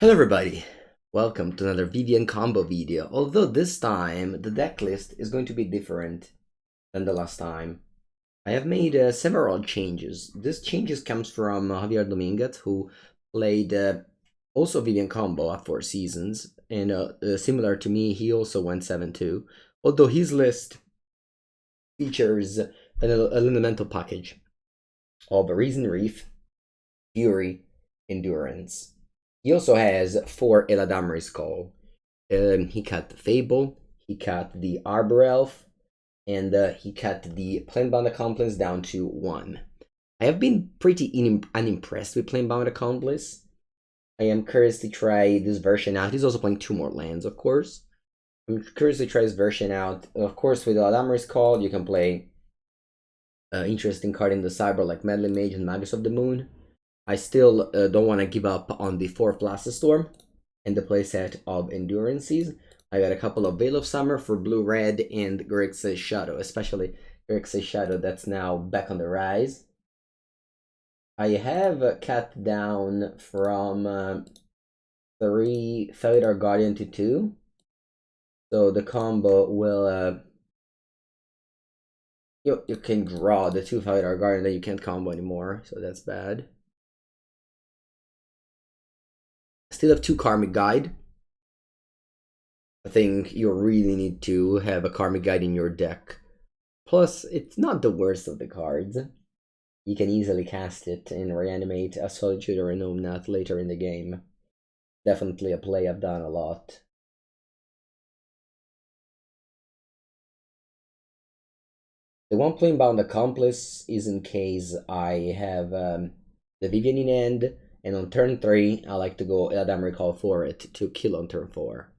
Hello everybody, welcome to another Vivien combo video, although this time the deck list is going to be different than the last time. I have made several changes. This changes comes from Javier Dominguez, who played also Vivien combo at 4 seasons, and similar to me, he also went 7-2, although his list features an elemental package of Risen Reef, Fury, Endurance. He also has 4 Eladamri Skull. He cut the Fable, he cut the Arbor Elf, and he cut the Planebound Accomplice down to 1. I have been pretty unimpressed with Planebound Accomplice. I am curious to try this version out. He's also playing 2 more lands, of course. I'm curious to try this version out. Of course, with Eladamri's Call, you can play interesting card in the Cyber like Meddling Mage and Magus of the Moon. I still don't want to give up on the 4 Blast Storm and the playset of Endurances. I got a couple of Veil of Summer for blue-red and Grixis Shadow, especially Grixis Shadow that's now back on the rise. I have cut down from 3 Felidar Guardian to 2. So the combo will... you can draw the 2 Felidar Guardian, then you can't combo anymore, so that's bad. Still have 2 Karmic Guide. I think you really need to have a Karmic Guide in your deck. Plus, it's not the worst of the cards. You can easily cast it and reanimate a Solitude or an Omnath later in the game. Definitely a play I've done a lot. The one Planebound Accomplice is in case I have the Vivien in hand, and on turn 3, I like to go Eladamri Call for it to kill on turn 4.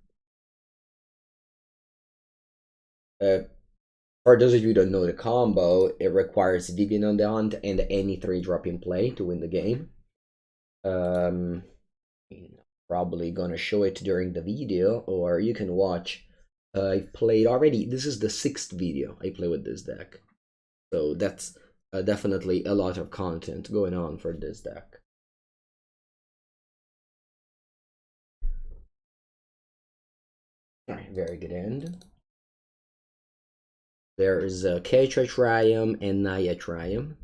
For those of you who don't know the combo, it requires Vivien on the hunt and any 3-drop in play to win the game. Probably gonna show it during the video, or you can watch. I played already, this is the 6th video I play with this deck. So that's definitely a lot of content going on for this deck. Alright, very good end. There is Ketria Triome and Naya Triome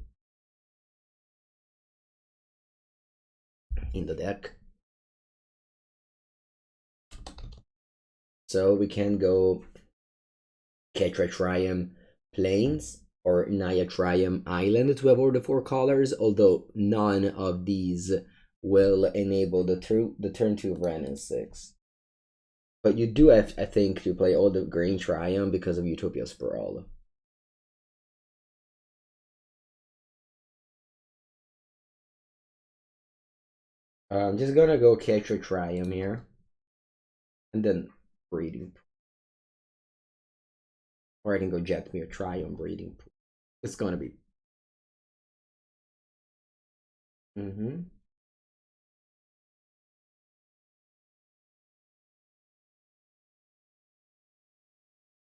in the deck. So we can go Ketria Triome Plains or Naya Triome Island to have all the 4 colors, although none of these will enable the turn 2 of Wrenn and Six. But you do have, I think, to play all the green Triome because of Utopia Sprawl. I'm just gonna go Ketria Triome here. And then Breeding Pool. Or I can go Jetmir Triome Breeding Pool. It's gonna be...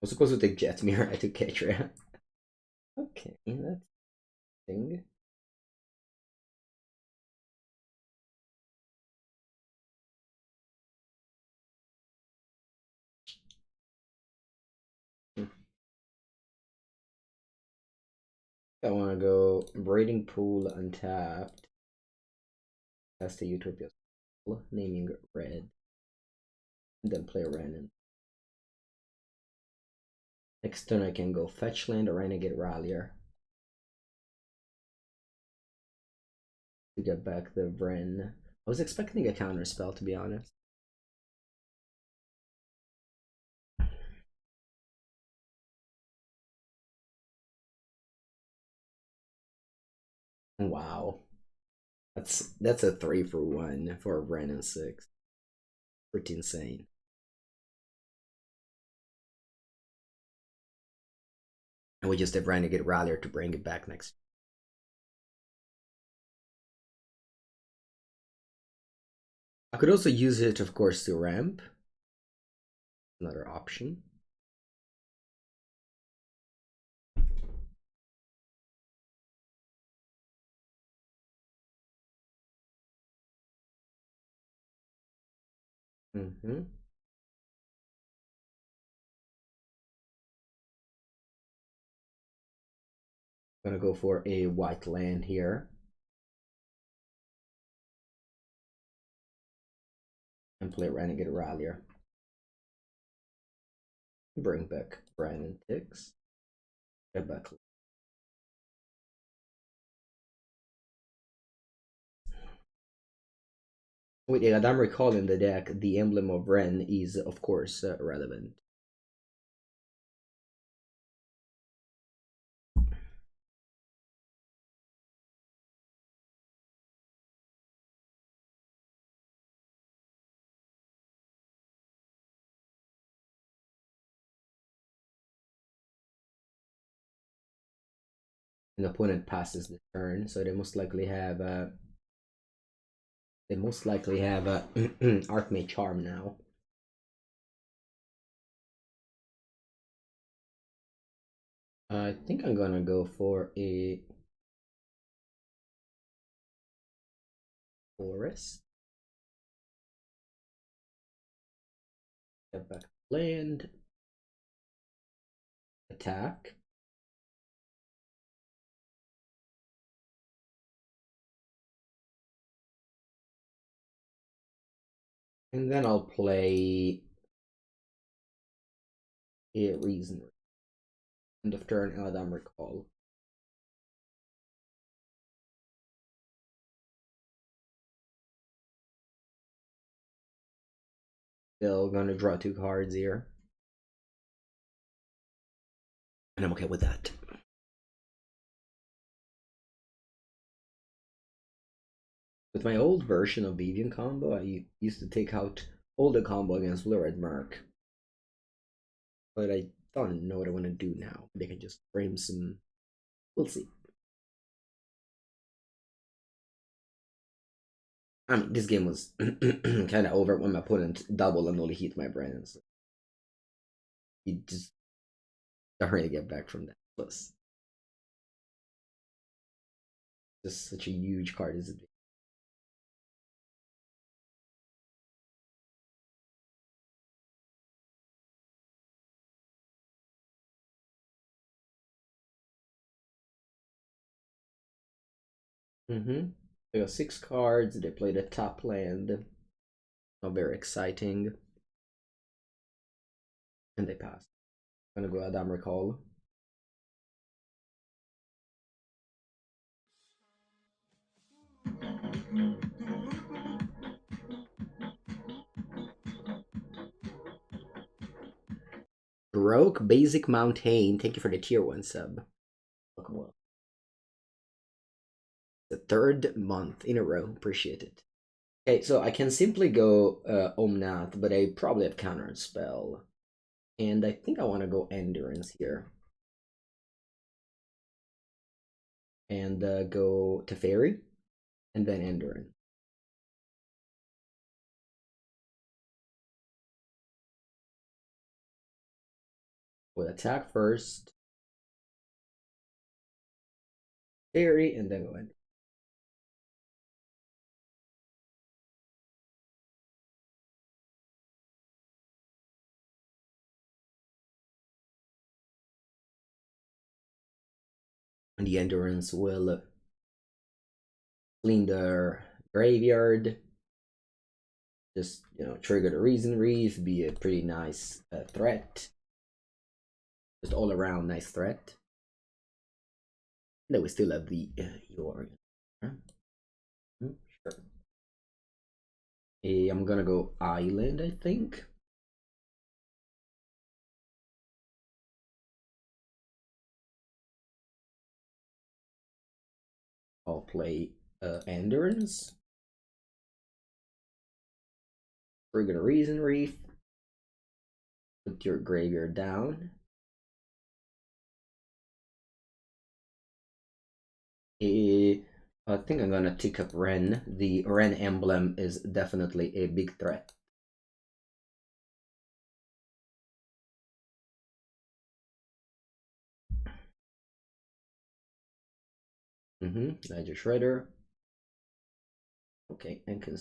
I was supposed to take Jetmir, I took Ketria. Okay, that's thing. I want to go Breeding Pool untapped. That's the Utopia Sprawl, naming red. And then play Wrenn. Next turn I can go Fetch Land or Renegade Rallier to get back the Wrenn. I was expecting a counter spell, to be honest. Wow. That's a 3-for-1 for Wrenn and Six. Pretty insane. And we just have Renegade Rallier to bring it back next. I could also use it, of course, to ramp. Another option. Mm-hmm. Gonna go for a white land here. And play Renegade Rallier. Bring back Wrenn and Six. Get back. With Eladamri Call in the deck, the emblem of Wrenn is, of course, relevant. An opponent passes the turn, so they most likely have Archmage Charm now. I think I'm gonna go for a forest. Get back land. Attack. And then I'll play a Reason. End of turn, Eladamri Call. Still gonna draw 2 cards here. And I'm okay with that. With my old version of Vivien combo, I used to take out all the combo against Blue Red Merc. But I don't know what I want to do now. They can just frame some. We'll see. I mean, this game was kind of over when my opponent doubled and only hit my brain. So you just don't really get back from that. Plus, just such a huge card is it? They got 6 cards. They played a top land. Not very exciting. And they passed. I'm gonna go Adam Recall. Broke Basic Mountain. Thank you for the tier 1 sub. Welcome, well. The 3rd month in a row. Appreciate it. Okay, so I can simply go Omnath, but I probably have countered spell. And I think I want to go Endurance here. And go Teferi, and then Endurance. We'll attack first. Teferi, and then go Endurance. And the Endurance will clean their graveyard. Just, trigger the Risen Reef, be a pretty nice threat. Just all around nice threat. And then we still have the York. Sure. I'm gonna go Island, I think. I'll play Endurance. Trigger the Risen Reef. Put your graveyard down. I think I'm gonna tick up Wrenn. The Wrenn emblem is definitely a big threat. Ledger Shredder. Okay, and can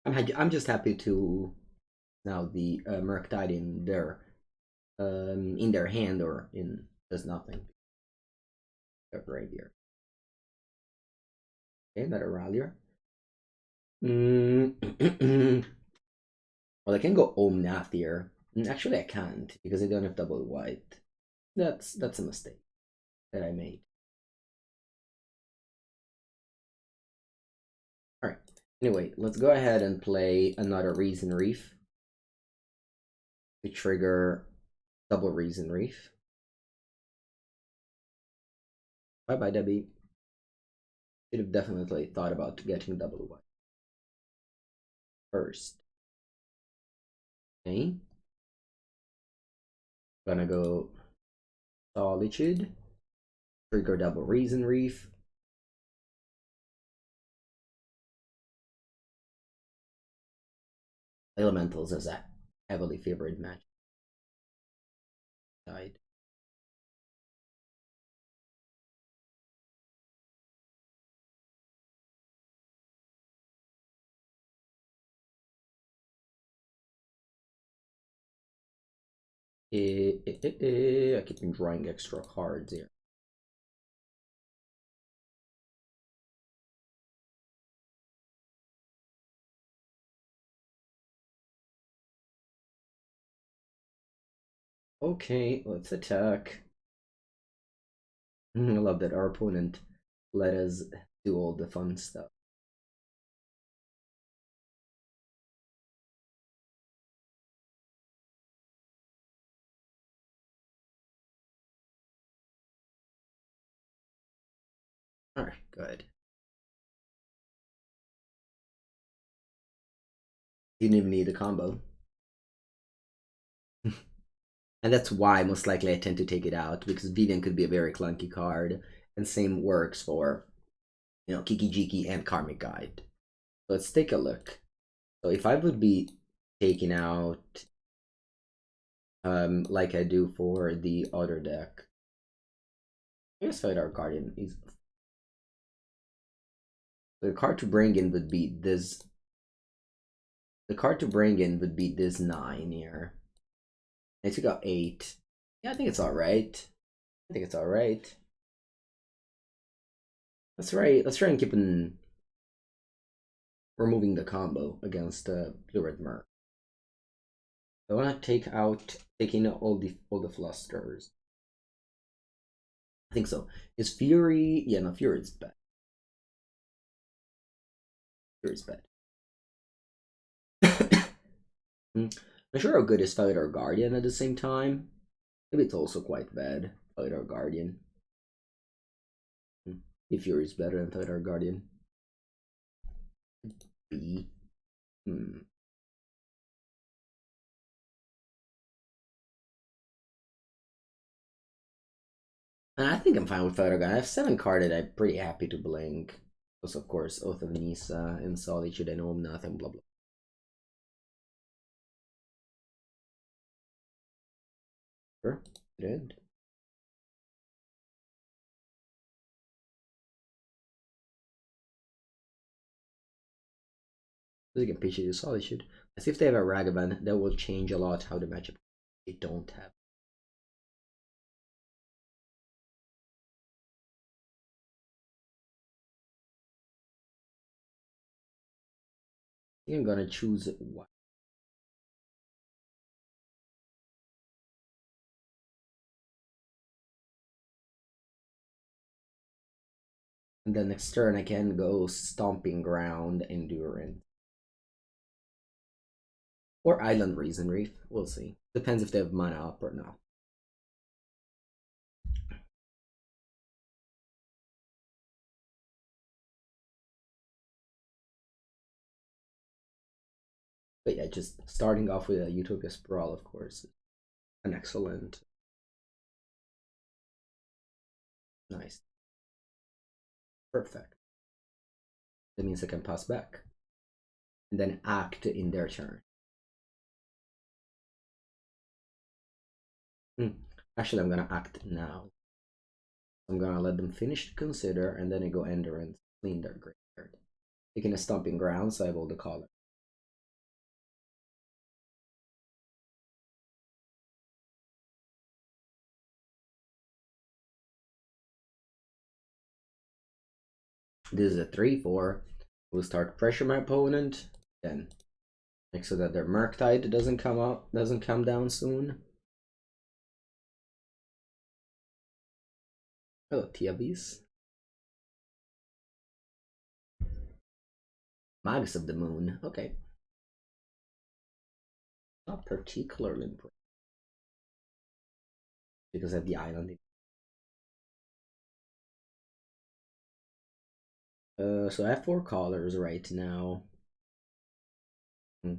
I'm just happy to now the Merc Titan in their hand or in does nothing. Right here. Okay, another Rallier. Well, I can go Omnath here. Actually, I can't because I don't have double white. That's a mistake that I made. All right. Anyway, let's go ahead and play another Risen Reef to trigger double Risen Reef. Bye bye, Debbie. Should have definitely thought about getting double white first. Okay. Gonna go Solitude, trigger double Risen Reef. Elementals is a heavily favored match. Died. I keep drawing extra cards here. Okay, let's attack. I love that our opponent let us do all the fun stuff. Alright, good. Didn't even need a combo. And that's why most likely I tend to take it out, because Vivien could be a very clunky card, and same works for, you know, Kiki-Jiki and Karmic Guide. So let's take a look. So if I would be taking out, like I do for the other deck, I guess Felidar Guardian is... The card to bring in would be this... The card to bring in would be this 9 here. I took out 8. Yeah, I think it's alright. I think it's alright. That's right. Let's try and keep on removing the combo against Blue Red Merc. I want to taking all the flusters. I think so. Is Fury? Yeah, no, Fury is bad. Fury is bad. I'm not sure how good is Felidar Guardian at the same time. Maybe it's also quite bad. Felidar Guardian. If Fury is better than Felidar Guardian. B. And I think I'm fine with Felidar Guardian. I have 7 carded. I'm pretty happy to blink. Plus, of course, Oath of Nissa and Solitude and Omnath and blah blah. Sure, good. They can pitch it to Solitude. As if they have a Ragavan, that will change a lot how the matchup they don't have. I think I'm gonna choose one. And then next turn I can go Stomping Ground, Endurance. Or Island Risen Reef. We'll see. Depends if they have mana up or not. But yeah, just starting off with a Utopia Sprawl, of course. An excellent. Nice. Perfect. That means I can pass back. And then act in their turn. Actually, I'm gonna act now. I'm gonna let them finish to consider, and then I go Ender and clean their graveyard. Taking a Stomping Ground, so I have all the color. This is a 3/4. We'll start pressure my opponent, then make sure that their Murktide doesn't come down soon. Hello, Tiavis. Magus of the Moon. Okay. Not particularly important because I have the island. So I have 4 colors right now. I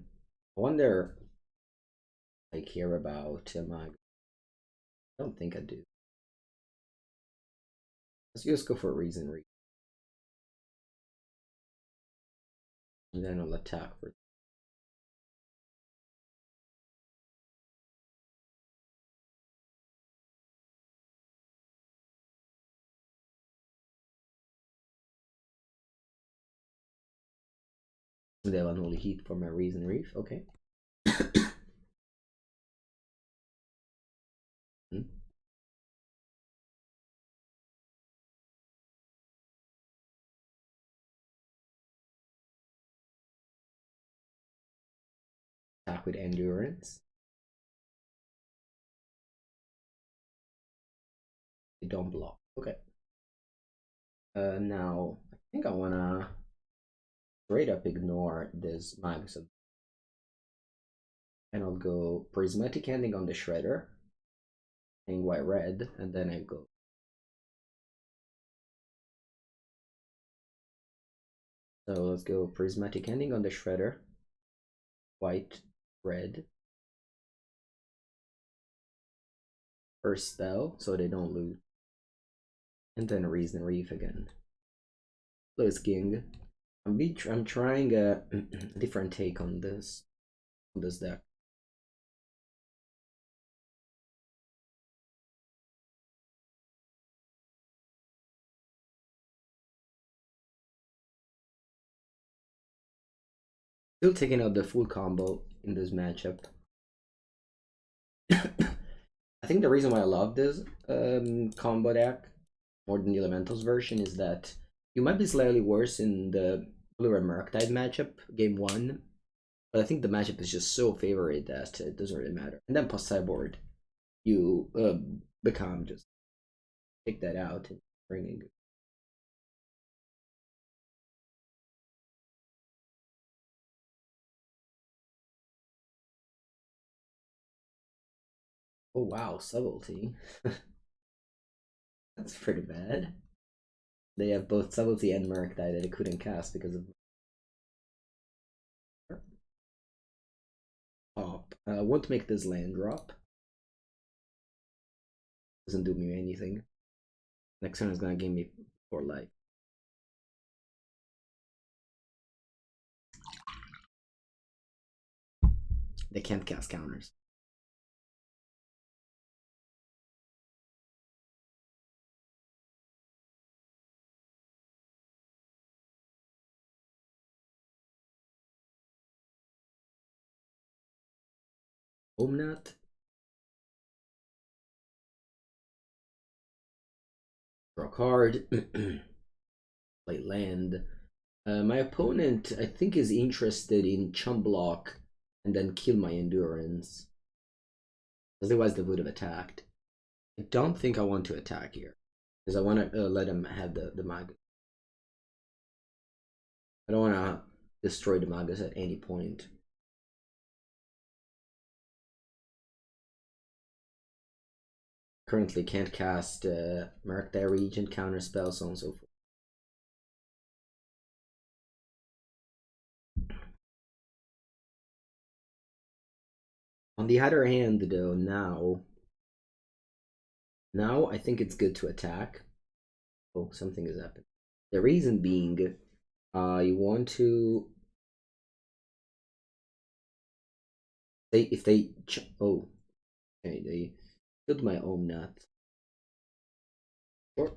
wonder if I care about Magus. I don't think I do. Let's just go for Risen Reef. And then I'll attack for. They have an only heat for my Risen Reef. Okay. Attack with Endurance. They don't block. Okay. Now I think I wanna straight up ignore this Magus, and I'll go Prismatic Ending on the Shredder, playing white red, and then I go. So let's go Prismatic Ending on the Shredder, white red. First spell, so they don't lose, and then Risen Reef again. Plus King. I'm trying a different take on this deck. Still taking out the full combo in this matchup. I think the reason why I love this combo deck more than the Elementals version is that you might be slightly worse in the Blue and Murktide matchup, game 1, but I think the matchup is just so favorite that it doesn't really matter. And then post sideboard, you become just take that out and bring in. Oh wow, Subtlety. That's pretty bad. They have both Subtlety and Murktide that they couldn't cast because of top. I want to make this land drop. Doesn't do me anything. Next turn is gonna give me 4 life. They can't cast counters. Omnath. Draw a card. Play land. My opponent, I think, is interested in chump block and then kill my endurance. Otherwise, they would have attacked. I don't think I want to attack here because I want to let him have the Magus. I don't want to destroy the Magus at any point. Currently can't cast Mark their Regent, counter spell, so on and so forth. On the other hand, though, now I think it's good to attack. Oh, something has happened. The reason being, you want to if they oh, okay, they killed my Omnath. Sure.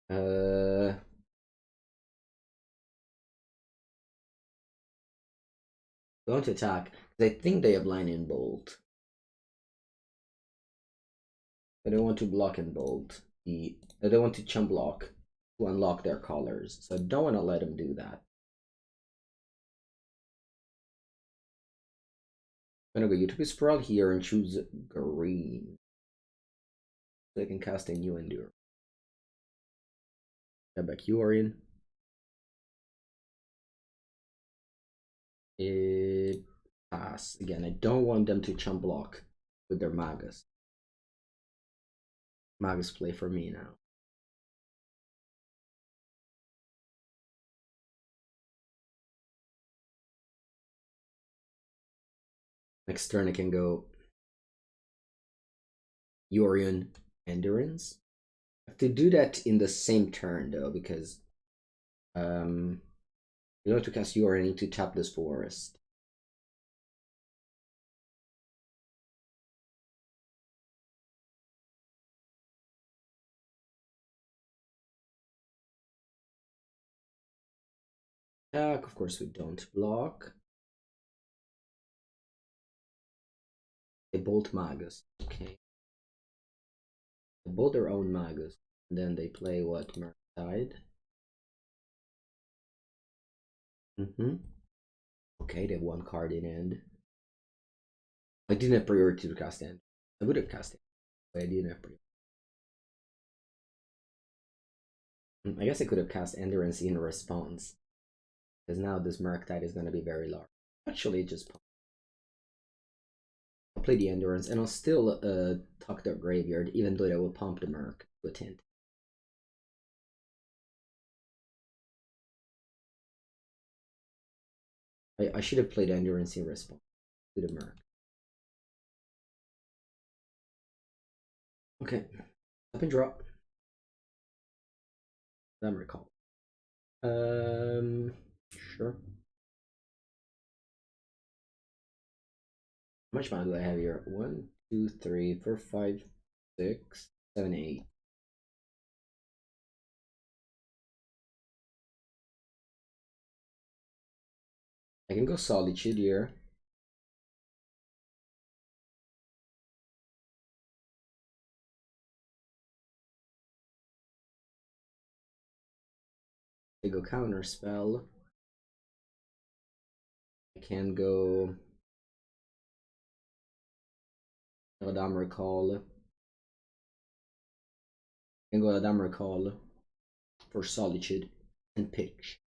Uh, going to attack. I think they have Lightning Bolt. They don't want to block and bolt. They don't want to chump block to unlock their colors. So I don't want to let them do that. I'm gonna go Utopia Sprawl here and choose green. So I can cast a new Endure. Get back Yorion. It pass. Again, I don't want them to chump block with their Magus. Magus play for me now. Next turn I can go Yorion Endurance. I have to do that in the same turn though, because in order to cast Yorion, I need to tap this forest. Of course we don't block. They bolt Magus. Okay. They bolt their own Magus. And then they play what? Murktide. Okay, they have one card in hand. I didn't have priority to cast end. I would have cast it, but I didn't have priority. I guess I could have cast Endurance in response. Because now this Murktide is going to be very large. Actually, just I'll play the Endurance and I'll still tuck their graveyard, even though I will pump the Merc with hint. I should have played Endurance in response to the Merc. Okay, up and drop. I'm recall. Sure. How much mana do I have here? 1, 2, 3, 4, 5, 6, 7, 8. I can go Solitude here. I go counter spell. I can go Eladamri Call. I can go Eladamri Call for Solitude and pitch.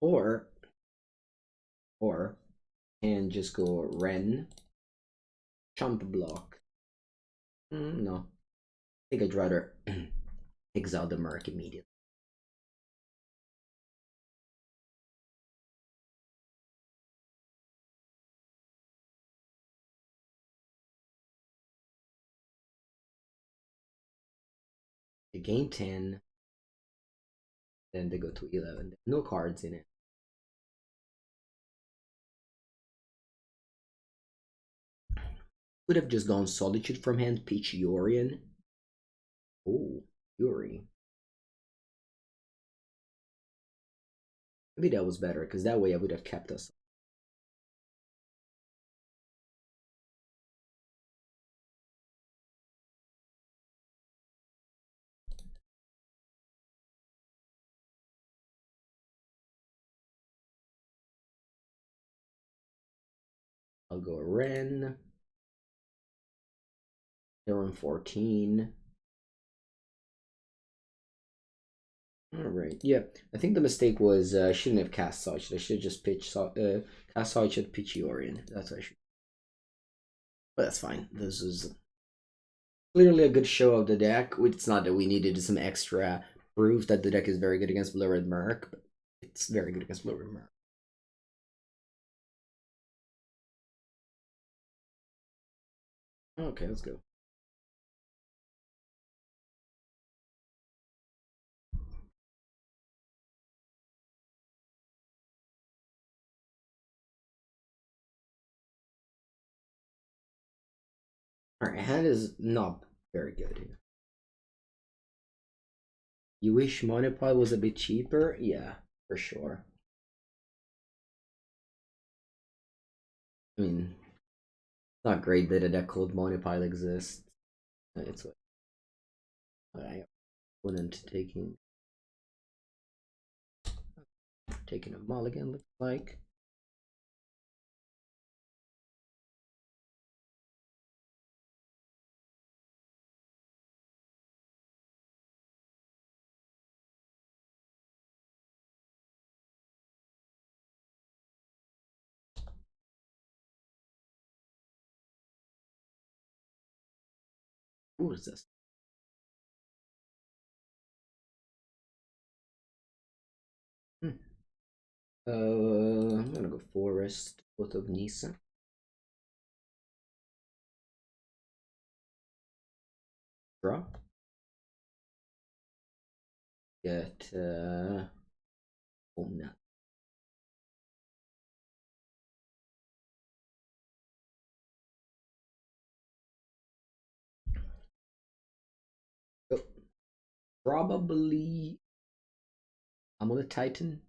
Or and just go Wrenn, chump block. No. I think I'd rather exile the Merc immediately. They gain 10. Then they go to 11. No cards in it. Could have just gone Solitude from hand, pitch Yorion. Oh, Yuri. Maybe that was better, because that way I would have kept us. I'll go Wrenn. They're on 14. Alright, yeah. I think the mistake was I shouldn't have cast Solitude. I should have just cast Solitude, pitch Yorion. That's what I should. But that's fine. This is clearly a good show of the deck. It's not that we needed some extra proof that the deck is very good against Blue Red Merc, but it's very good against Blue Red Merc. Okay, let's go. Alright, hand is not very good here. You wish Monopod was a bit cheaper? Yeah, for sure. I mean, it's not great that a deck called Monopile exists. It's what I opponent taking a mulligan, looks like. Who is this? I'm gonna go Forest, Oath of Nissa. Draw. Get Omnath. Oh, probably Amulet Titan.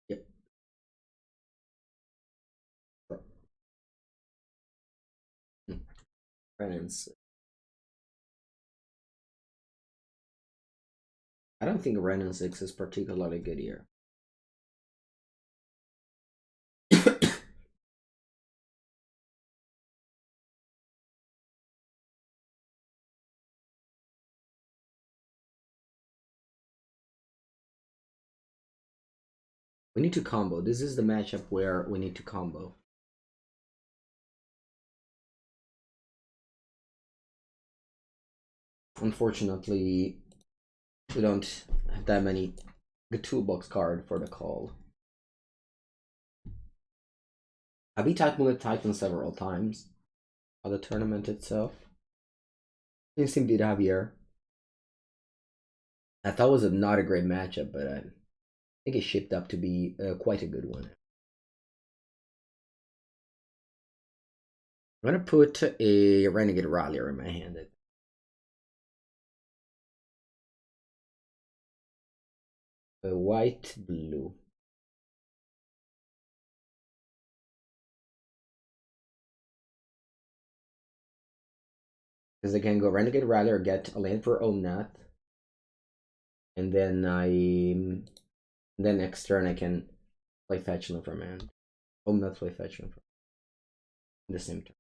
Yep. Wrenn and Six. I don't think Wrenn and Six is particularly good here. We need to combo. This is the matchup where we need to combo. Unfortunately, we don't have that many good toolbox card for the call. I beat Amulet Titan several times on the tournament itself. Instinct beat Javier. I thought it was not a great matchup, but I think it shaped up to be quite a good one. I'm gonna put a Renegade Rallier in my hand. A white, blue. Because I can go Renegade Rallier, get a land for Omnath, and then next turn I can play Fetchland from hand. Omnath play Fetchland from the same turn.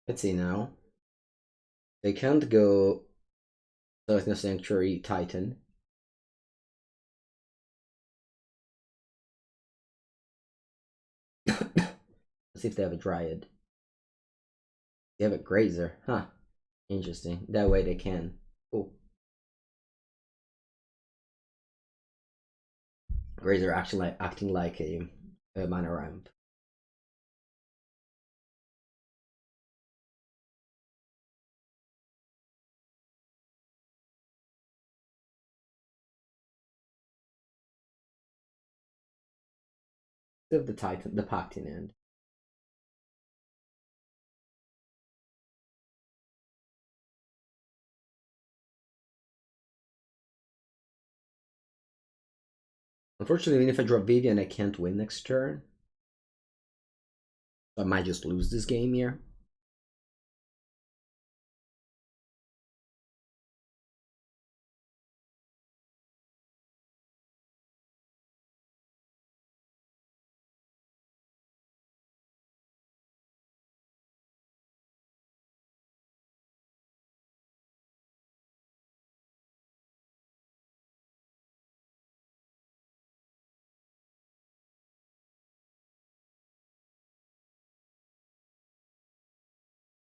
Let's see now. They can't go Southern Sanctuary Titan. Let's see if they have a Dryad. They have a Grazer. Huh. Interesting. That way they can. Cool. Grazer actually acting like a mana ramp. Of the Titan, the Pactin end. Unfortunately, even if I drop Vivien, I can't win next turn. So I might just lose this game here.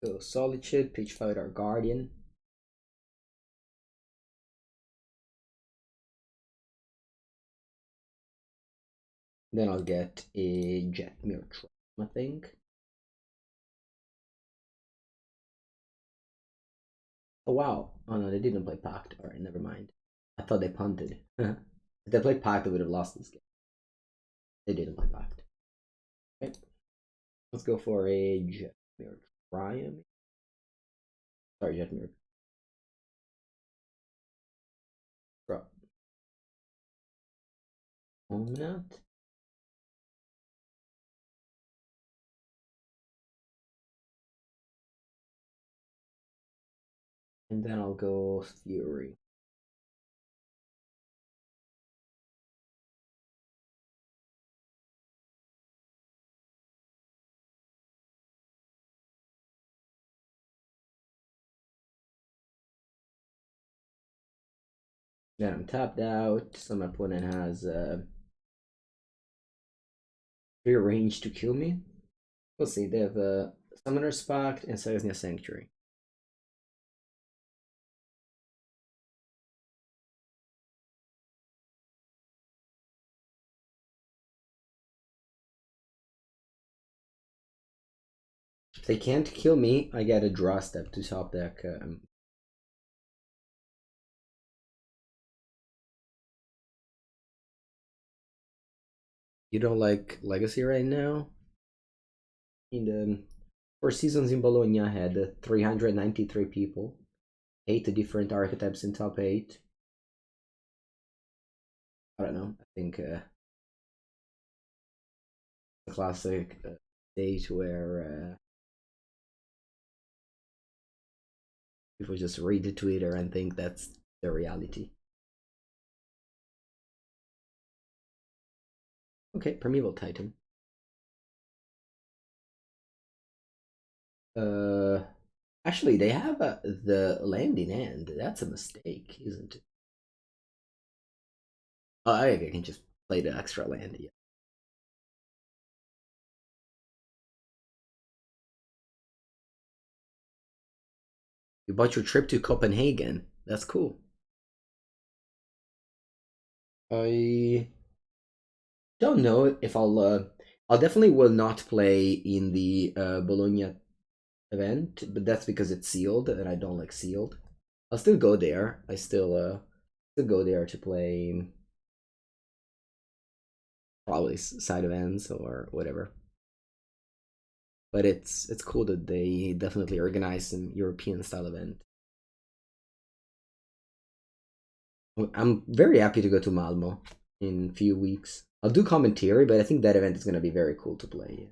So Solitude, pitch Felidar Guardian. Then I'll get a Jetmir Trap, I think. Oh wow. Oh no, they didn't play Pact. Alright, never mind. I thought they punted. If they played Pact, they would have lost this game. They didn't play Pact. Okay. Let's go for a Jetmir Triome. Sorry, Jetmir. Drop. Omnath. And then I'll go Fury. Then I'm tapped out, so my opponent has free range to kill me. We'll see, they have Summoner's Pact and Seismia Sanctuary. If they can't kill me, I get a draw step to top deck. You don't like Legacy right now? In the 4 seasons in Bologna, I had 393 people, 8 different archetypes in top 8. I don't know. I think the classic stage where people just read the Twitter and think that's the reality. Okay, Primeval Titan. Actually, they have the land in hand. That's a mistake, isn't it? Oh, I can just play the extra land. Yeah. You bought your trip to Copenhagen. That's cool. I don't know if I'll definitely will not play in the Bologna event, but that's because it's sealed and I don't like sealed. I'll still go there. I still go there to play probably side events or whatever. But it's cool that they definitely organize some European style event. I'm very happy to go to Malmo in a few weeks. I'll do commentary, but I think that event is going to be very cool to play.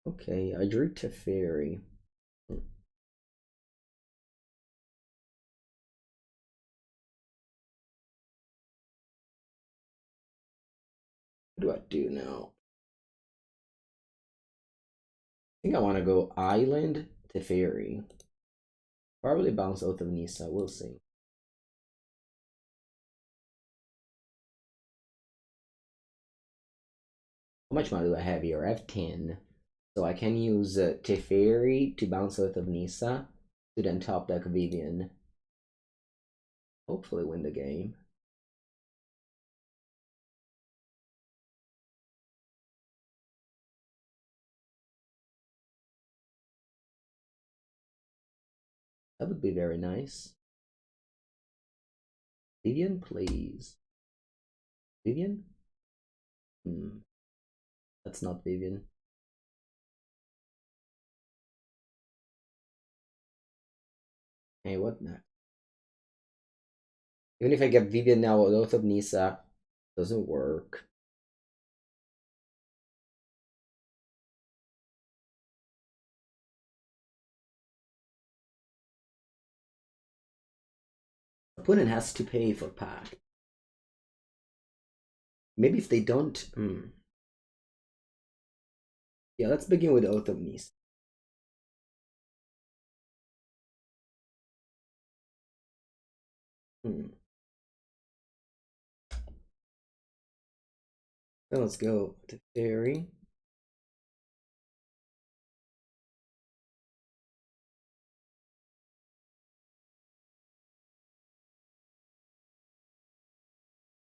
Okay, I drew Teferi. What do I do now? I think I want to go Island Teferi. Probably bounce Oath of Nissa, we'll see. How much money do I have here? I have 10. So I can use Teferi to bounce Oath of Nissa to then top deck Vivien. Hopefully win the game. That would be very nice. Vivien, please. Vivien? That's not Vivien. Hey, what next? Even if I get Vivien now, Oath of Nissa doesn't work. Opponent has to pay for pack. Maybe if they don't. Yeah, let's begin with Oath of Nissa. Then let's go to Teferi.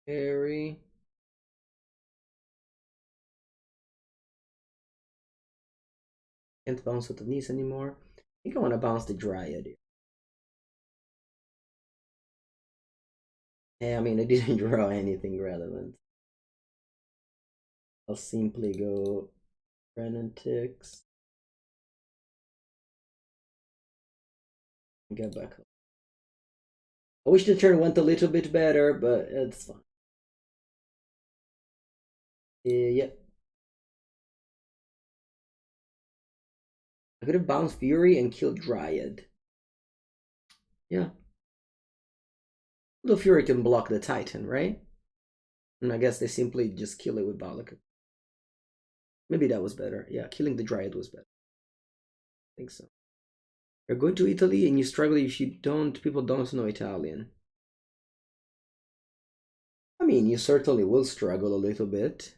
Teferi. Can't bounce with the Nissa anymore. I think I want to bounce the Dryad here. Yeah, I mean, I didn't draw anything relevant. I'll simply go Wrenn and Six. Get back up. I wish the turn went a little bit better, but it's fine. Yep. I could have bounced Fury and killed Dryad. Yeah. The Fury can block the Titan, right? And I guess they simply just kill it with Valak. Maybe that was better. Yeah, killing the Dryad was better. I think so. You're going to Italy and you struggle if you don't, people don't know Italian. I mean, you certainly will struggle a little bit.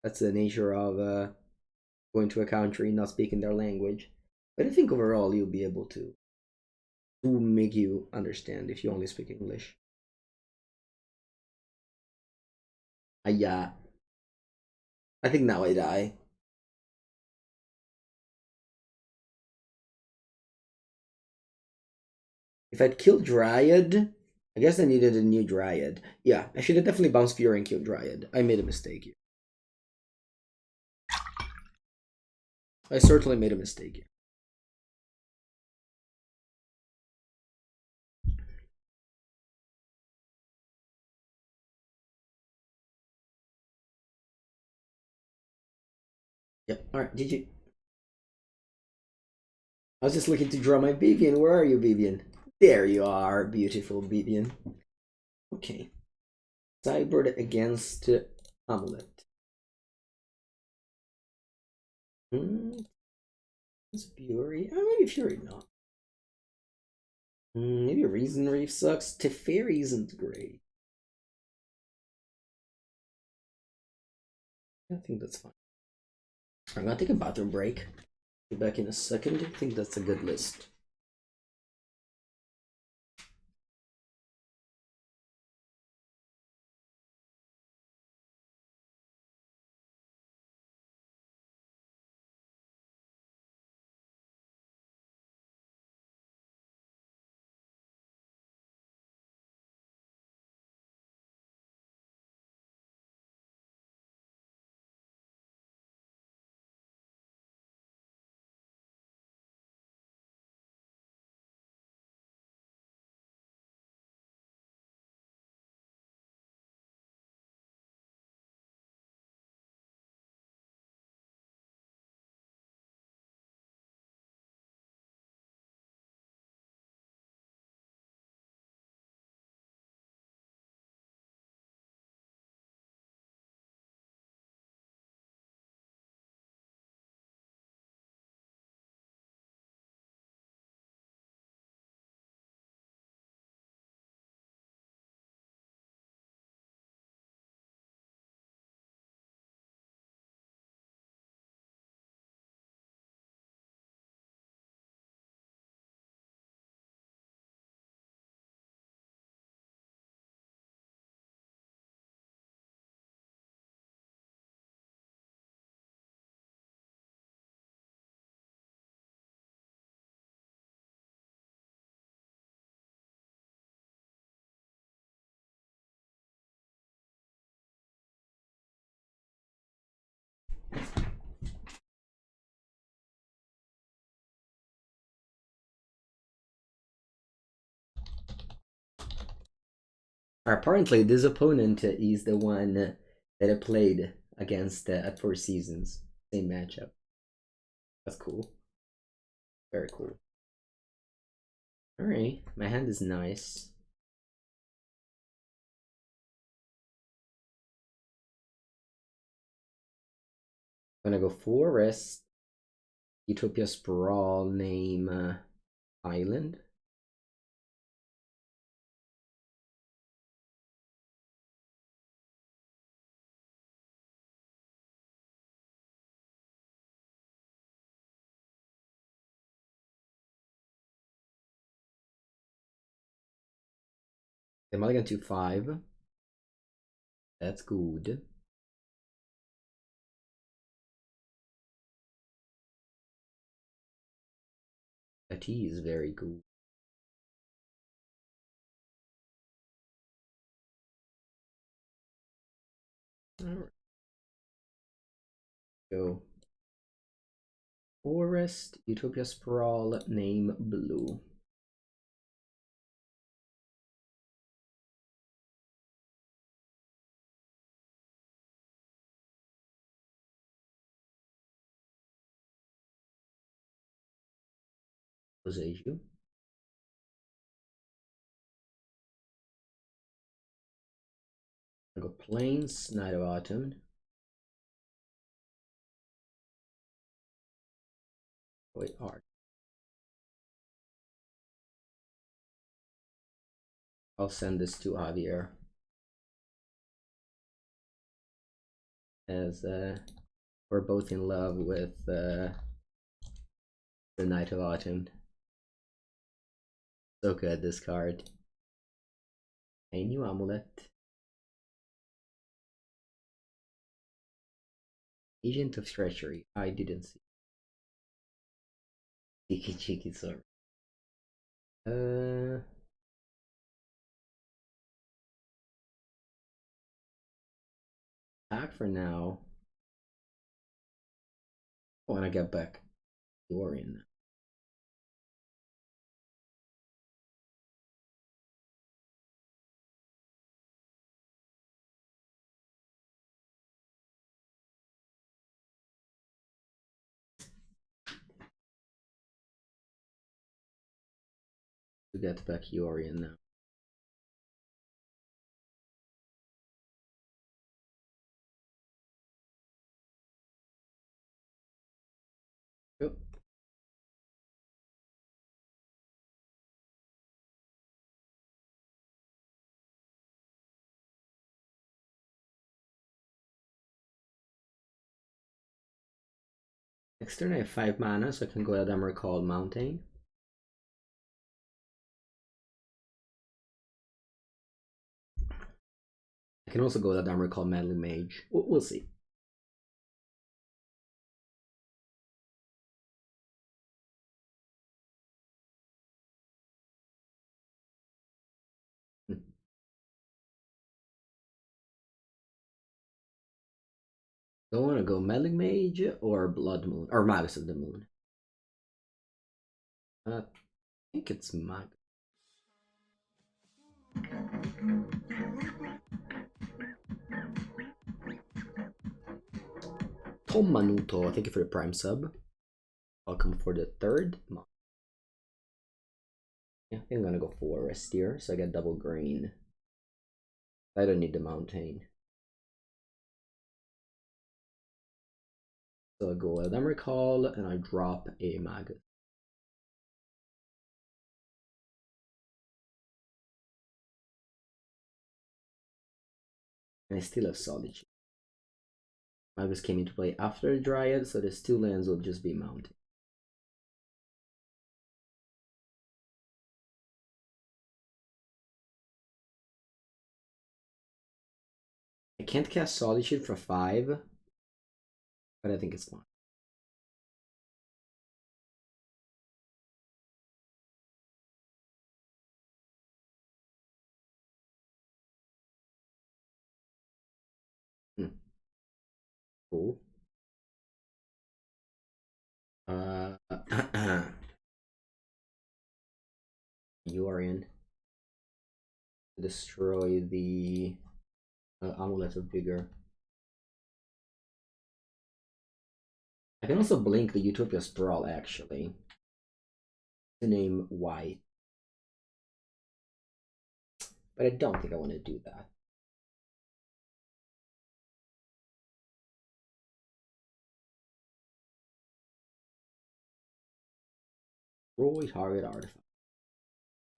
That's the nature of going to a country not speaking their language. But I think overall you'll be able to make you understand if you only speak English. Yeah. I think now I die. If I'd killed Dryad, I guess I needed a new Dryad. Yeah, I should have definitely bounced Fury and killed Dryad. I made a mistake here. I certainly made a mistake here. Yep, alright, GG. I was just looking to draw my Vivien. Where are you, Vivien? There you are, beautiful Vivien. Okay. Sideboard against Amulet. It's Fury. Oh, maybe Fury not. Maybe Risen Reef sucks. Teferi isn't great. I think that's fine. I'm gonna take a bathroom break. Be back in a second. I think that's a good list. Apparently, this opponent is the one that I played against at Four Seasons. Same matchup. That's cool. Very cool. Alright, my hand is nice. I'm gonna go Forest, Utopia Sprawl, name Island. The mulligan to 5. That's good. That is very good. Alright. Go. Forest, Utopia Sprawl, name blue. Issue. I go Plains, Night of Autumn. Wait, art. I'll send this to Javier. As we're both in love with the Night of Autumn. So good, this card. A new amulet. Agent of Treachery. I didn't see. Kiki-Jiki, sorry. Back for now. I want to get back Dorian. To get back Yorian now. Yep. Next turn I have 5 mana, so I can go Eladamri called Mountain. I can also go Eladamri called Meddling Mage. We'll see. Do I want to go Meddling Mage or Blood Moon or Magus of the Moon? I think it's Magus. Tom Manuto, thank you for the Prime sub. Welcome for the 3rd month. Yeah, I think I'm gonna go Forest here, so I get double green. I don't need the Mountain. So I go Eladamri Call and I drop a Magus. And I still have Solitude. Magus came into play after the Dryad, so these 2 lands will just be mounted. I can't cast Solitude for 5, but I think it's fine. Cool. You are in to destroy the Amulet of Vigor. I can also blink the Utopia Sprawl actually. To name white. But I don't think I want to do that. Roy target artifact.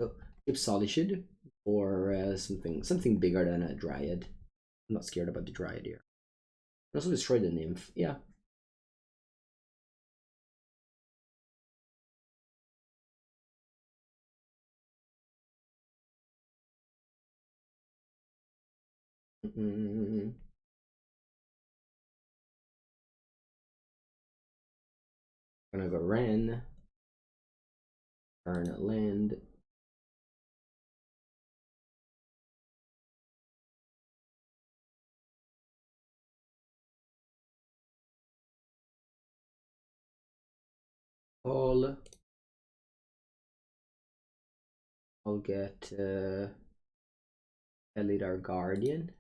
So keep Solitude or something bigger than a Dryad. I'm not scared about the Dryad here. Also destroy the Nymph. Yeah. Gonna go Wrenn. Turn land. I'll get Felidar Guardian.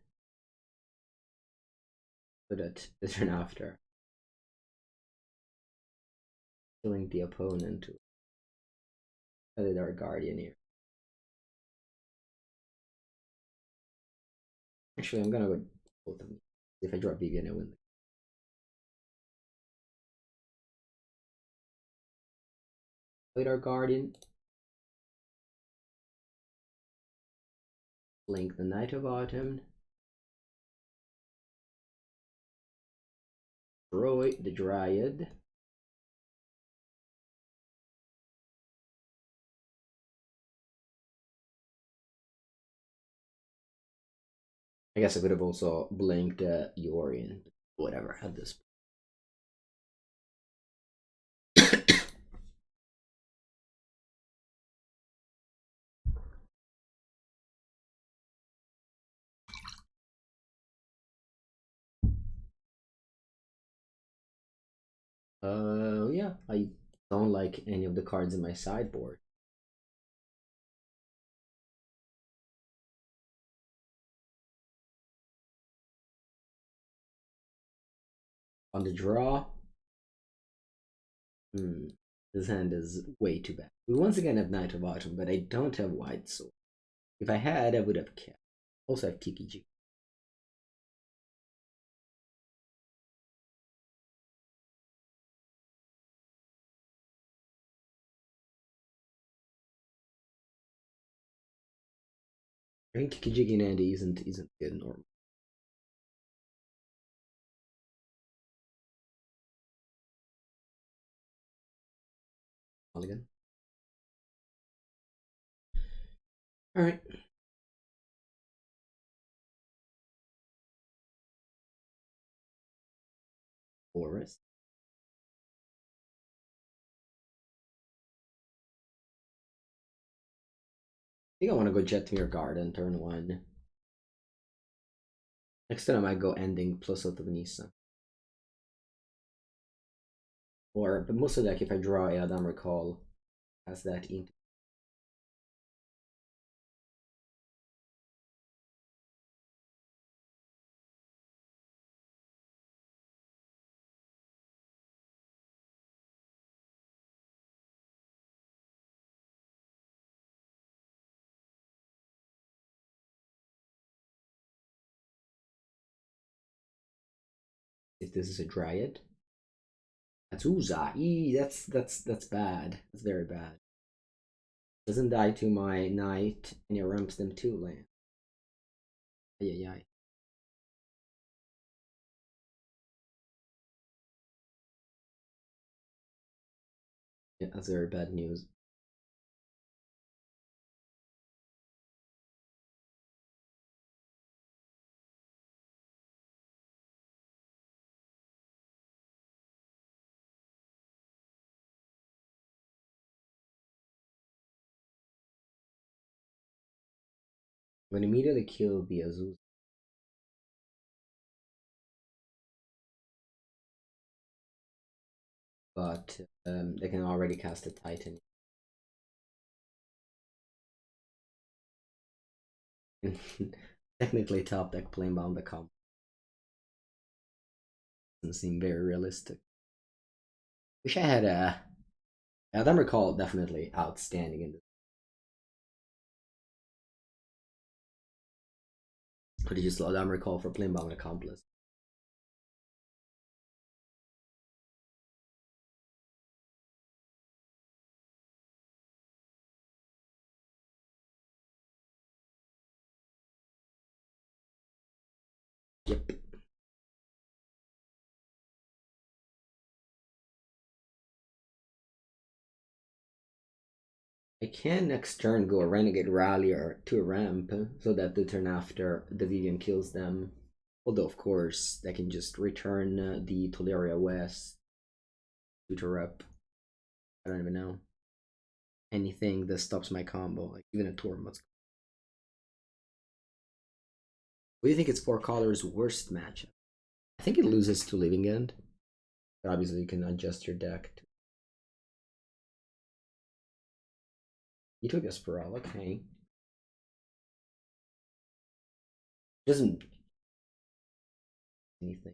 So that the turn after, killing the opponent to Felidar Guardian here. Actually, I'm gonna go both of them. If I draw Vivien, I win. Felidar Guardian. Blink the Knight of Autumn. Destroy the Dryad. I guess I could have also blinked Yorion. Whatever, at this yeah, I don't like any of the cards in my sideboard. On the draw, this hand is way too bad. We once again have Knight of Autumn, but I don't have White Sword. If I had, I would have kept. Also have Kiki-Jiki. I think Kiki-Jiki and Andy isn't good normal. Mulligan. Alright. Forest. I think I want to go Jetmir Garden turn 1. Next turn I might go Ending plus Oath of Nissa. Or, but most of the deck, if I draw Eladamri Call, has that into. If this is a Dryad. That's Uza. That's bad. That's very bad. Doesn't die to my knight, and he ramps them 2 land. Yeah. Yeah, that's very bad news. I'm gonna immediately kill the Azuz. But they can already cast a Titan. Technically top deck Planebound Accomplice. Doesn't seem very realistic. Wish I had a Eladamri Call definitely outstanding in this. Could you just Eladamri Call for Planebound Accomplice? Yep. I can next turn go a Renegade Rallier to a ramp so that the turn after the Vivien kills them. Although, of course, they can just return the Toleria West, Tutor up. I don't even know. Anything that stops my combo, like even a Tormod's. What do you think it's 4 colors worst matchup? I think it loses to Living End. But obviously, you can adjust your deck. Utopia Sprawl, okay. Doesn't anything.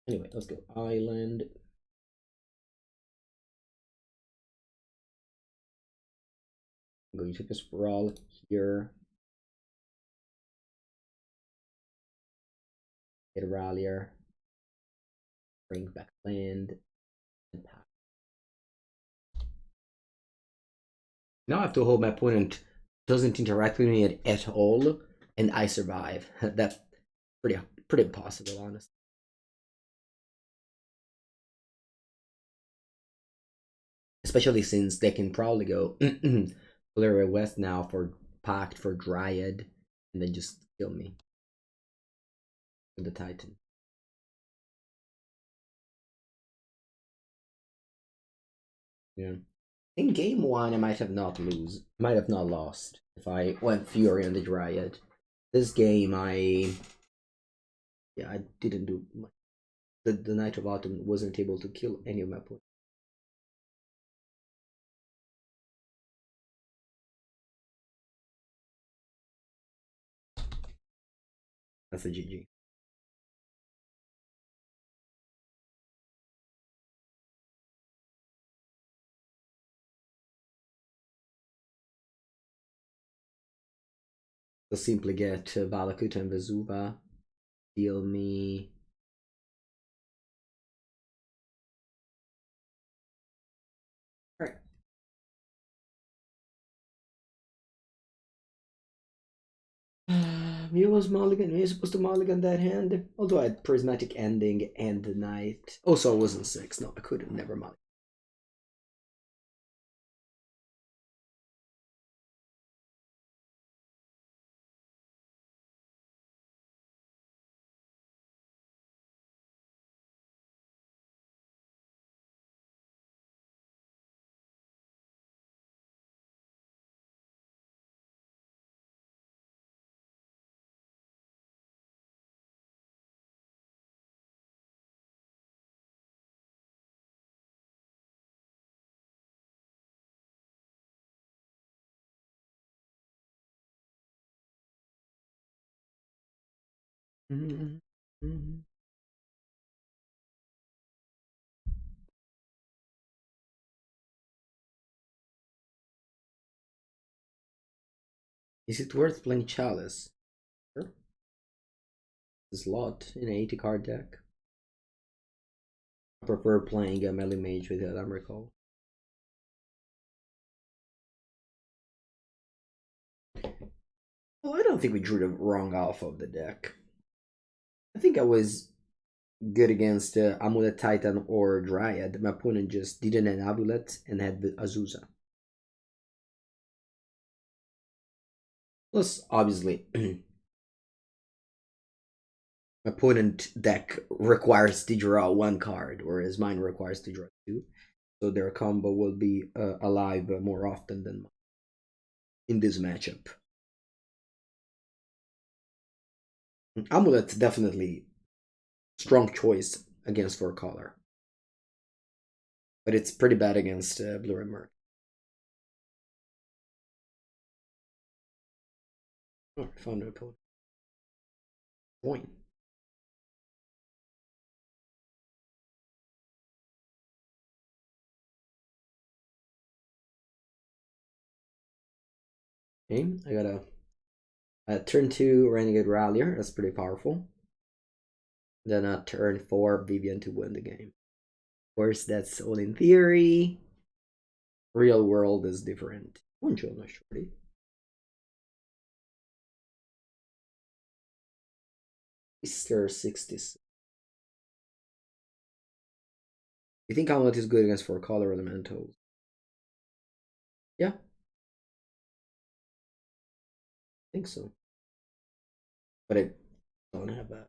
Anyway, let's go island. Go Utopia Sprawl here. Get a Rallier. Bring back land. And pass. Now I have to hope my opponent doesn't interact with me at all, and I survive. That's pretty impossible, honestly. Especially since they can probably go clear west now for Pact for Dryad, and then just kill me with the Titan. Yeah. In game one, I might have not lost if I went Fury on the Dryad. This game, I didn't do much. The Knight of Autumn wasn't able to kill any of my opponents. That's a GG. They'll simply get Valakuta and Vesuva, deal me. Alright. Mule's mulligan. Are you supposed to mulligan that hand? Although I had Prismatic Ending and the Knight. Oh, so I wasn't 6. No, I could have never mulligan. Is it worth playing Chalice? Sure. The slot in an 80 card deck. I prefer playing a Meddling Mage with Eladamri. Well, I don't think we drew the wrong alpha of the deck. I think I was good against Amulet Titan or Dryad. My opponent just didn't have Amulet and had the Azusa. Plus, obviously, my opponent deck requires to draw 1 card, whereas mine requires to draw 2. So their combo will be alive more often than mine in this matchup. Amulet definitely strong choice against 4 color, but it's pretty bad against Blue and Merc. Oh, I found an opponent. Point. Okay, I got a turn 2 Renegade Rallier. That's pretty powerful. Then a turn 4 Vivien to win the game. Of course, that's all in theory. Real world is different. One chill, no shorty. Mr. 66. You think Amulet is good against 4 color elementals? Yeah. I think so. But I don't have a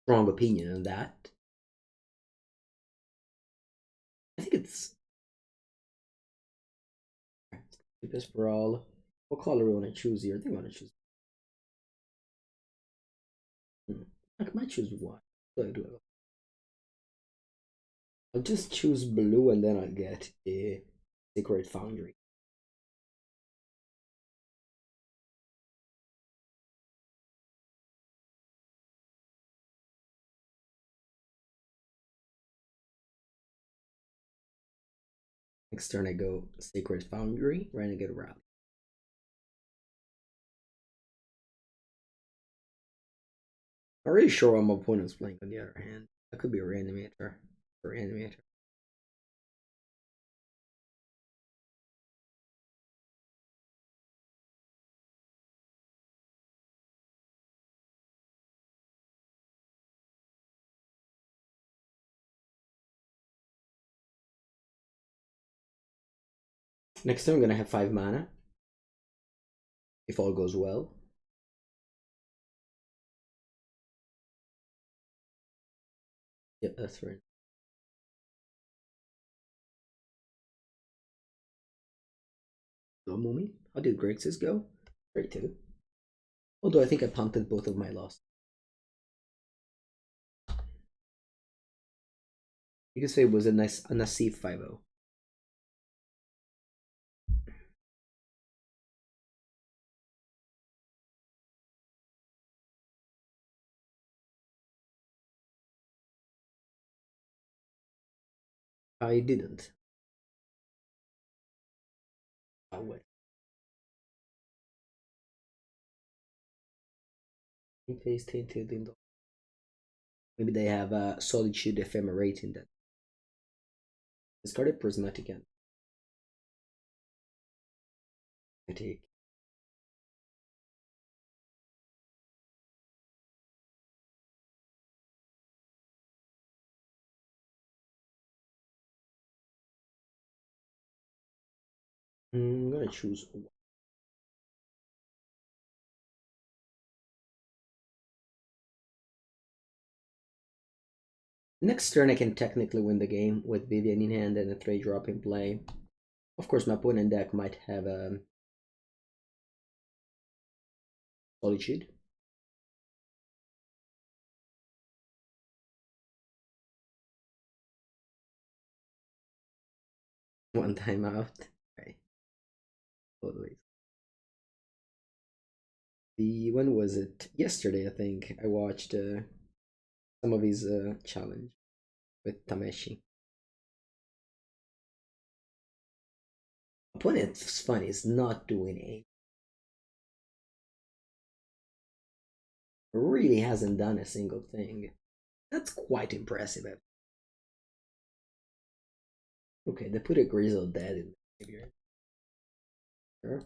strong opinion on that. I think it's Utopia Sprawl. What color do we want to choose here? I think I want to choose. I might choose white. I'll just choose blue and then I'll get a Sacred Foundry. Next turn I go Sacred Foundry, Renegade Rallier. I'm really sure what my opponent's playing on the other hand. That could be a Reanimator. Reanimator. Next turn I'm gonna have 5 mana. If all goes well. Yep, that's right. Go Mummy. How did Grixis go? Great too. Although I think I punted both of my losses. You could say it was a Nassif 5-0. I didn't. I went. Face tainted in the. Maybe they have a Solitude Ephemerate in that. Discarded Prismatic Ending. I take. I'm gonna choose one. Next turn I can technically win the game with Vivien in hand and a 3-drop in play. Of course my opponent deck might have a Solitude. One time out. Okay. Totally. When was it? Yesterday I think I watched some of his challenge with Tameshi. Opponent's fun is not doing anything. Really hasn't done a single thing. That's quite impressive. Okay, they put a Grizzled Dead in the graveyard. Sure.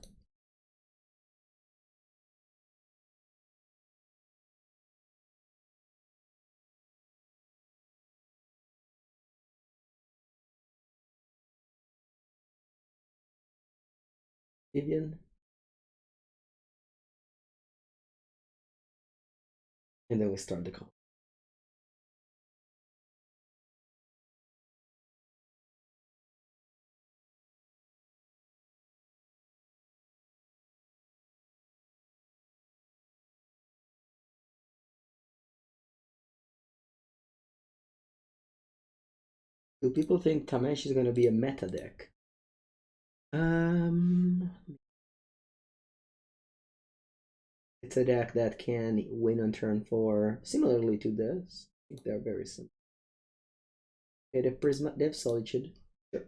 Vivien. And then we start the comp. Do people think Tameshi is gonna be a meta deck? It's a deck that can win on turn 4, similarly to this. I think they're very similar. Okay, they have Solitude. Sure.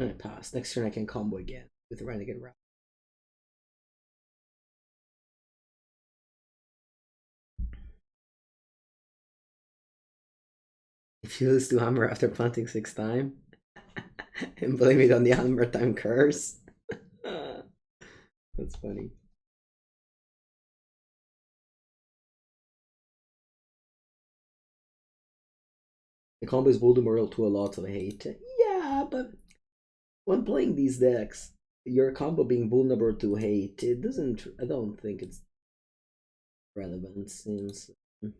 And I pass. Next turn I can combo again with Renegade Rallier. If you lose to Hammer after punting 6 times and blame it on the Hammer time curse. That's funny. The combo is Voldemort to a lot of hate. Yeah, but when playing these decks, your combo being vulnerable to hate, it doesn't. I don't think it's relevant since you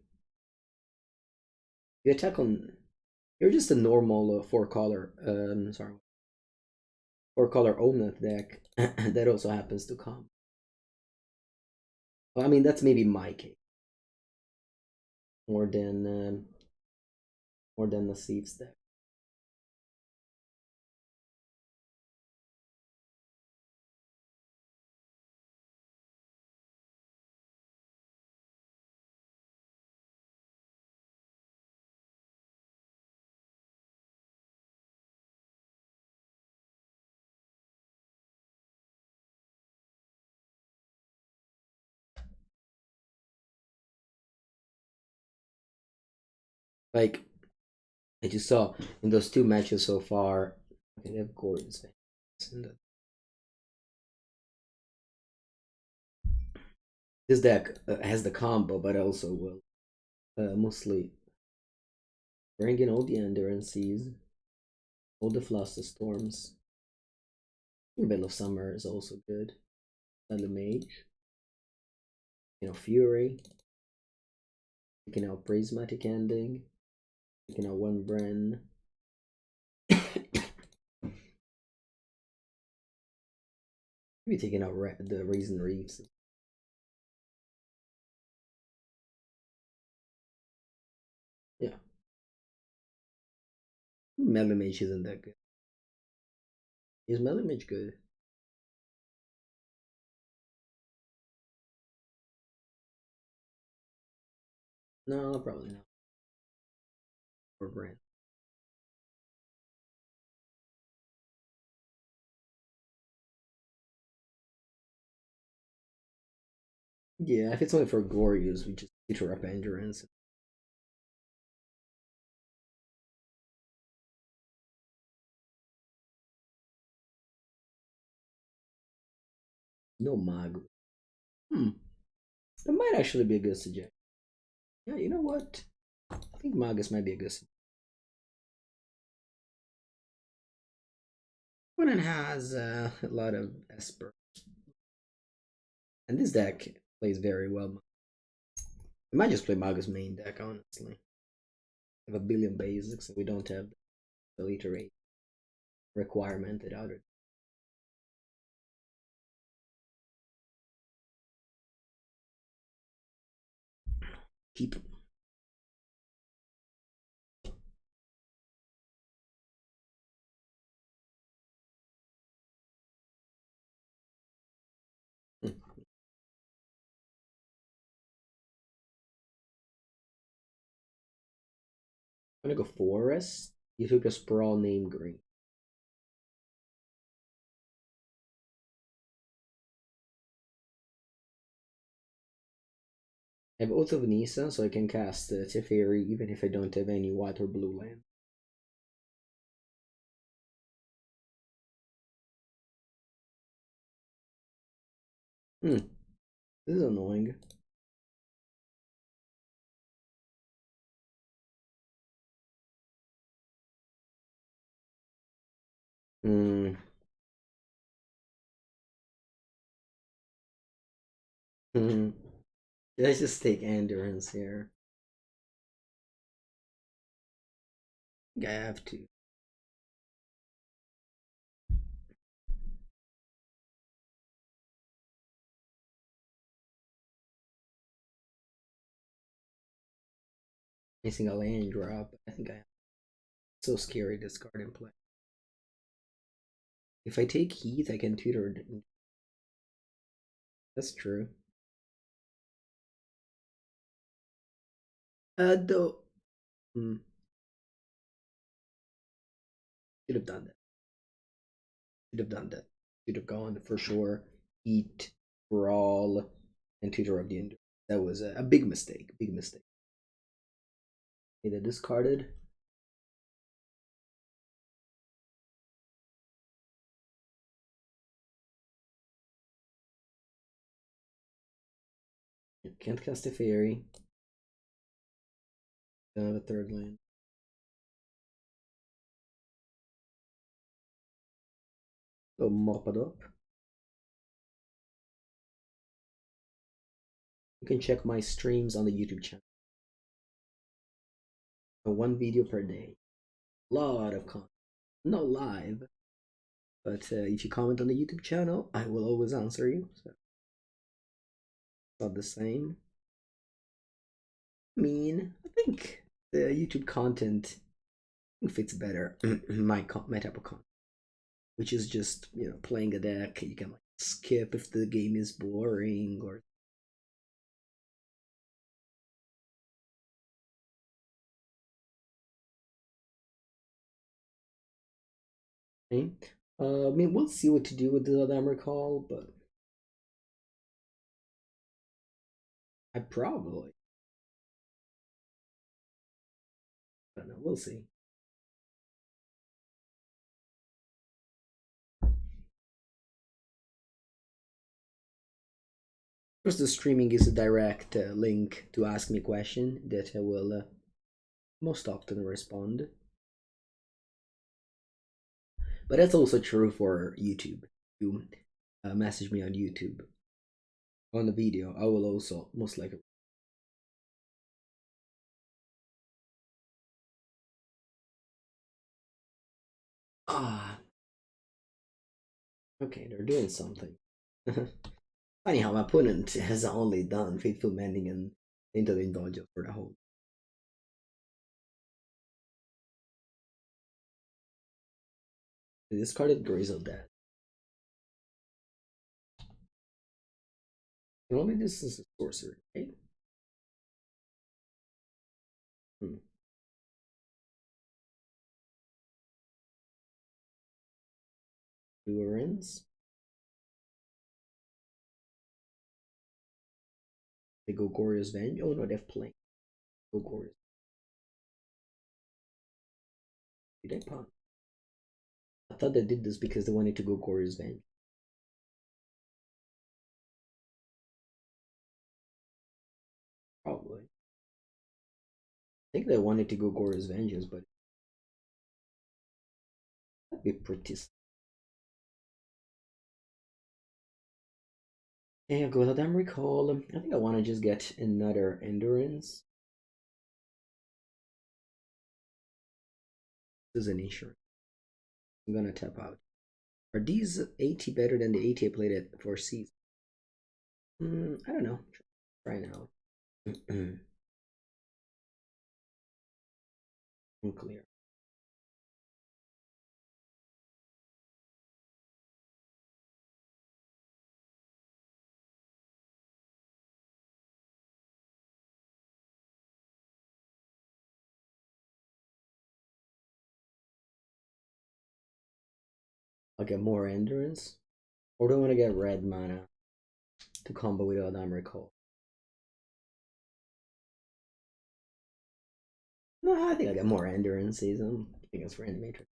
attack on. You're just a normal 4 color. Sorry. 4-color Omnath deck that also happens to come. Well, I mean, that's maybe my case more than the Thieves deck. Like I just saw in those 2 matches so far. Okay, they have Gordon's. This deck has the combo, but also will mostly bring in all the endurances, all the Fluster Storms. Veil of Summer is also good. Meddling Mage. Fury. Taking out Prismatic Ending. Taking out 1 Wrenn. Maybe taking out the Risen Reefs. Yeah. Meddling Mage isn't that good. Is Meddling Mage good? No, probably not. Or Brand. Yeah, if it's only for gore use, we just interrupt endurance. No Mag. That might actually be a good suggestion. Yeah, you know what? I think Magus might be a good suggestion. Opponent has a lot of Esper. And this deck plays very well. I might just play Magus main deck, honestly. We have a billion basics, and we don't have the iterate requirement that other. Keep. I'm gonna go Forest. Utopia Sprawl, name green. I have Oath of Nissa, so I can cast Teferi even if I don't have any white or blue land. This is annoying. Let's just take endurance here. I think I have to. Missing a land drop. I think I am. So scary discard and play. If I take Heath, I can tutor. That's true. Though. Should have done that. Should have done that. Should have gone for sure. Eat, brawl, and tutor of the endurance. That was a big mistake. Big mistake. Okay, they discarded. Can't cast a fairy. Don't have a 3rd land. So mop it up. You can check my streams on the YouTube channel. 1 video per day. Lot of content. Not live. But if you comment on the YouTube channel, I will always answer you. So it's not the same. I mean, I think the YouTube content fits better my type of content, which is just, you know, playing a deck. You can like skip if the game is boring or. I mean, we'll see what to do with the Eladamri call, but I probably. I don't know. We'll see. First, the streaming is a direct link to ask me a question that I will most often respond. But that's also true for YouTube. You message me on YouTube on the video, I will also most likely. Ah, okay, they're doing something. Funny how my opponent has only done Fateful Mending and into the Indulgence for the whole. They discarded Grizzle Dead. Only this is a sorcery, right? Hmm. Two Rins. They go Glorious Venge. Oh no, they have Plane. Go Glorious. Did they pun? I thought they did this because they wanted to go Glorious Venge. Probably. I think they wanted to go Glorious Vengeance, but that'd be pretty. Yeah, go let them recall. I think I want to just get another Endurance. This is an insurance. I'm gonna tap out. Are these 80 better than the 80 I played at 4 seasons? I don't know. Try now. Unclear. I'll get more Endurance. Or do I want to get red mana to combo with Eladamri Call? No, I think I get more Endurance season against Random Matrix.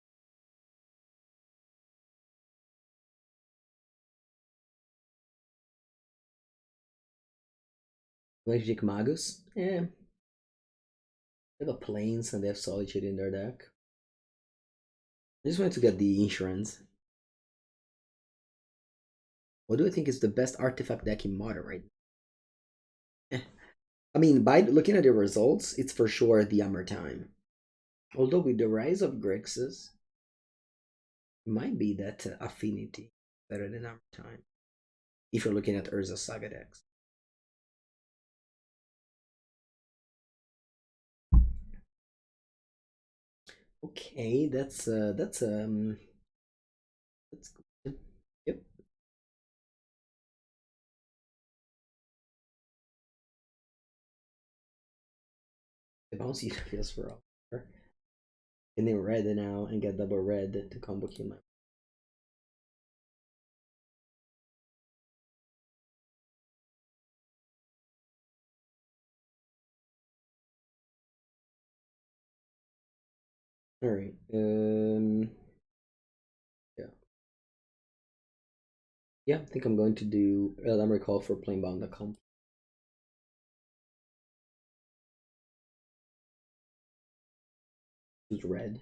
Magic Magus? Yeah. They have a Plains and they have Solitude in their deck. I just wanted to get the insurance. What do I think is the best artifact deck in Modern right now? I mean, by looking at the results, it's for sure the Hammer Time. Although with the rise of Grixis, it might be that affinity better than Hammer Time. If you're looking at Urza Saga decks. Okay, that's good. Yep. The bounce Utopia Sprawl. And then red now and get double red to combo kill my. Alright. Yeah. Yeah, I think I'm going to do Eladamri Call for Planebound Accomplice. Choose red.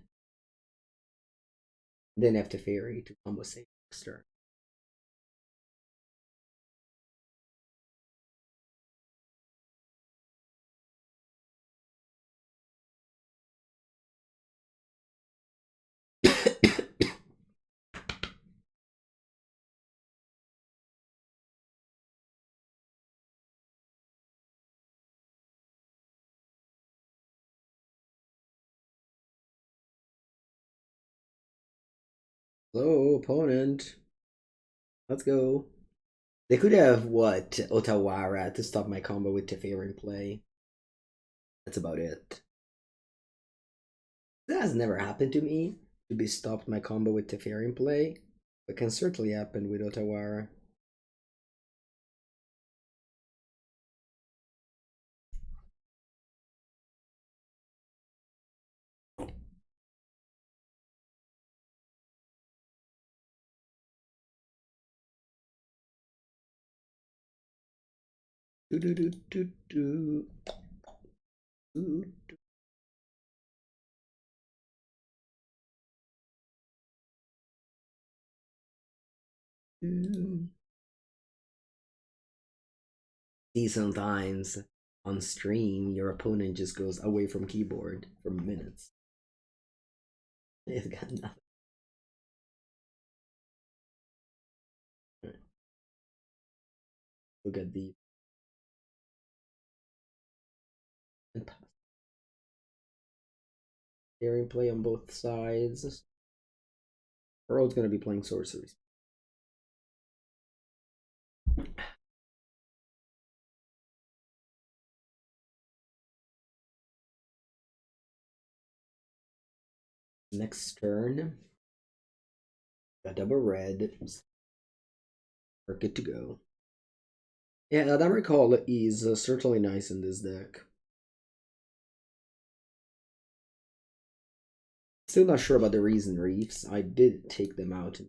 Then have Teferi to combo save next turn. Hello, opponent. Let's go. They could have, what, Otawara to stop my combo with Teferi in play. That's about it. That has never happened to me, to be stopped my combo with Teferi in play. But can certainly happen with Otawara. Do do do do do. See, sometimes on stream your opponent just goes away from keyboard for minutes. It's got nothing. Look at the area play on both sides. Earl's gonna be playing sorceries. Next turn, got double red. We're good to go. Yeah, Eladamri Call is certainly nice in this deck. Still not sure about the Risen Reefs. I did take them out.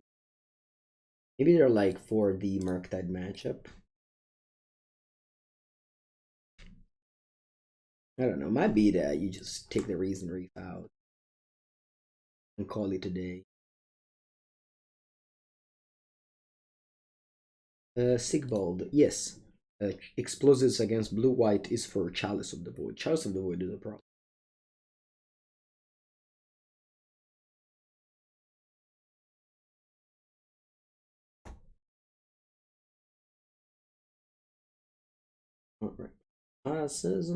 Maybe they're like for the Murktide matchup. I don't know. Might be that you just take the Risen Reef out and call it a day. Sigvald, yes. Explosives against blue-white is for Chalice of the Void. Chalice of the Void is a problem. Alright. Passes.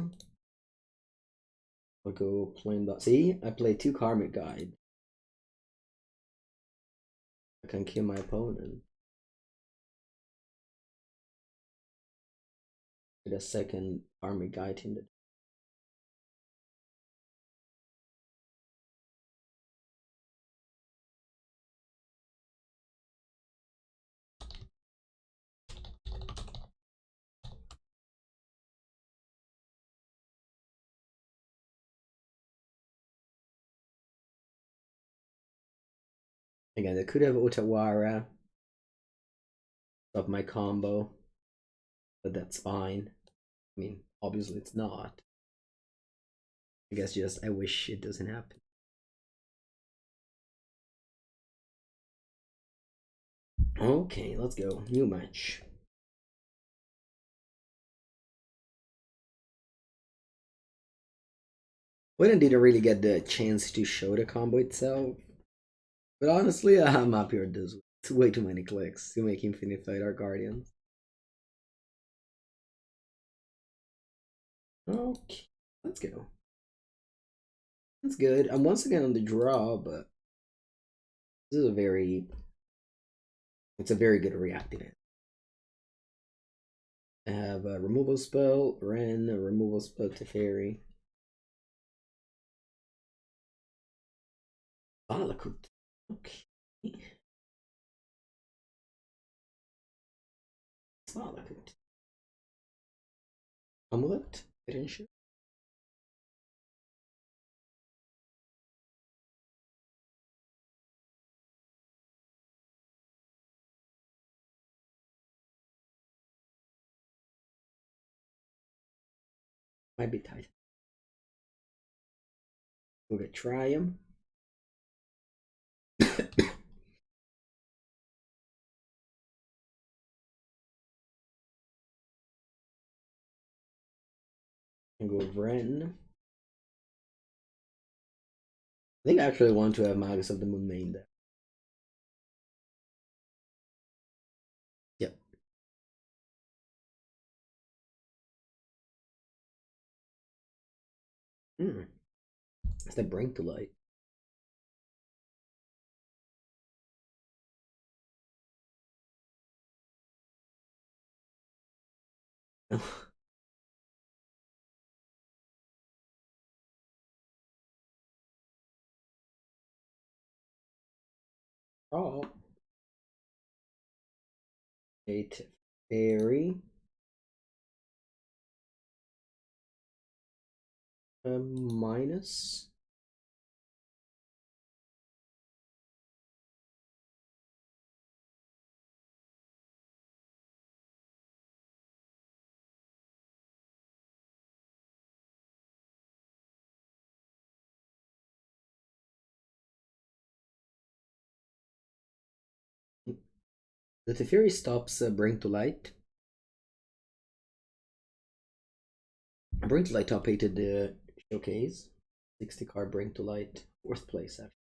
I'll go plain that. See, I play 2 Karmic Guide. I can kill my opponent with a second Karmic Guide in the. Again, I could have Otawara of my combo, but that's fine. I mean, obviously it's not. I guess just I wish it doesn't happen. Okay, let's go. New match. Wooden didn't really get the chance to show the combo itself. But honestly, I'm happy with this. It's way too many clicks to make Infinite Felidar Guardians. Okay, let's go. That's good. I'm once again on the draw, but this is a very good reactive hand. I have a removal spell, Wrenn, a removal spell, Teferi. Solitude. Okay. Solitude. Amulet Titan. Might be tight. We'll get Triome. And go Wrenn. I think I actually want to have Magus of the Moon main there. Yep. It's the Bring to Light. Oh. A Teferi. Minus. The Teferi stops Bring to Light. Bring to Light top 8 the showcase. 60 card Bring to Light. 4th place actually.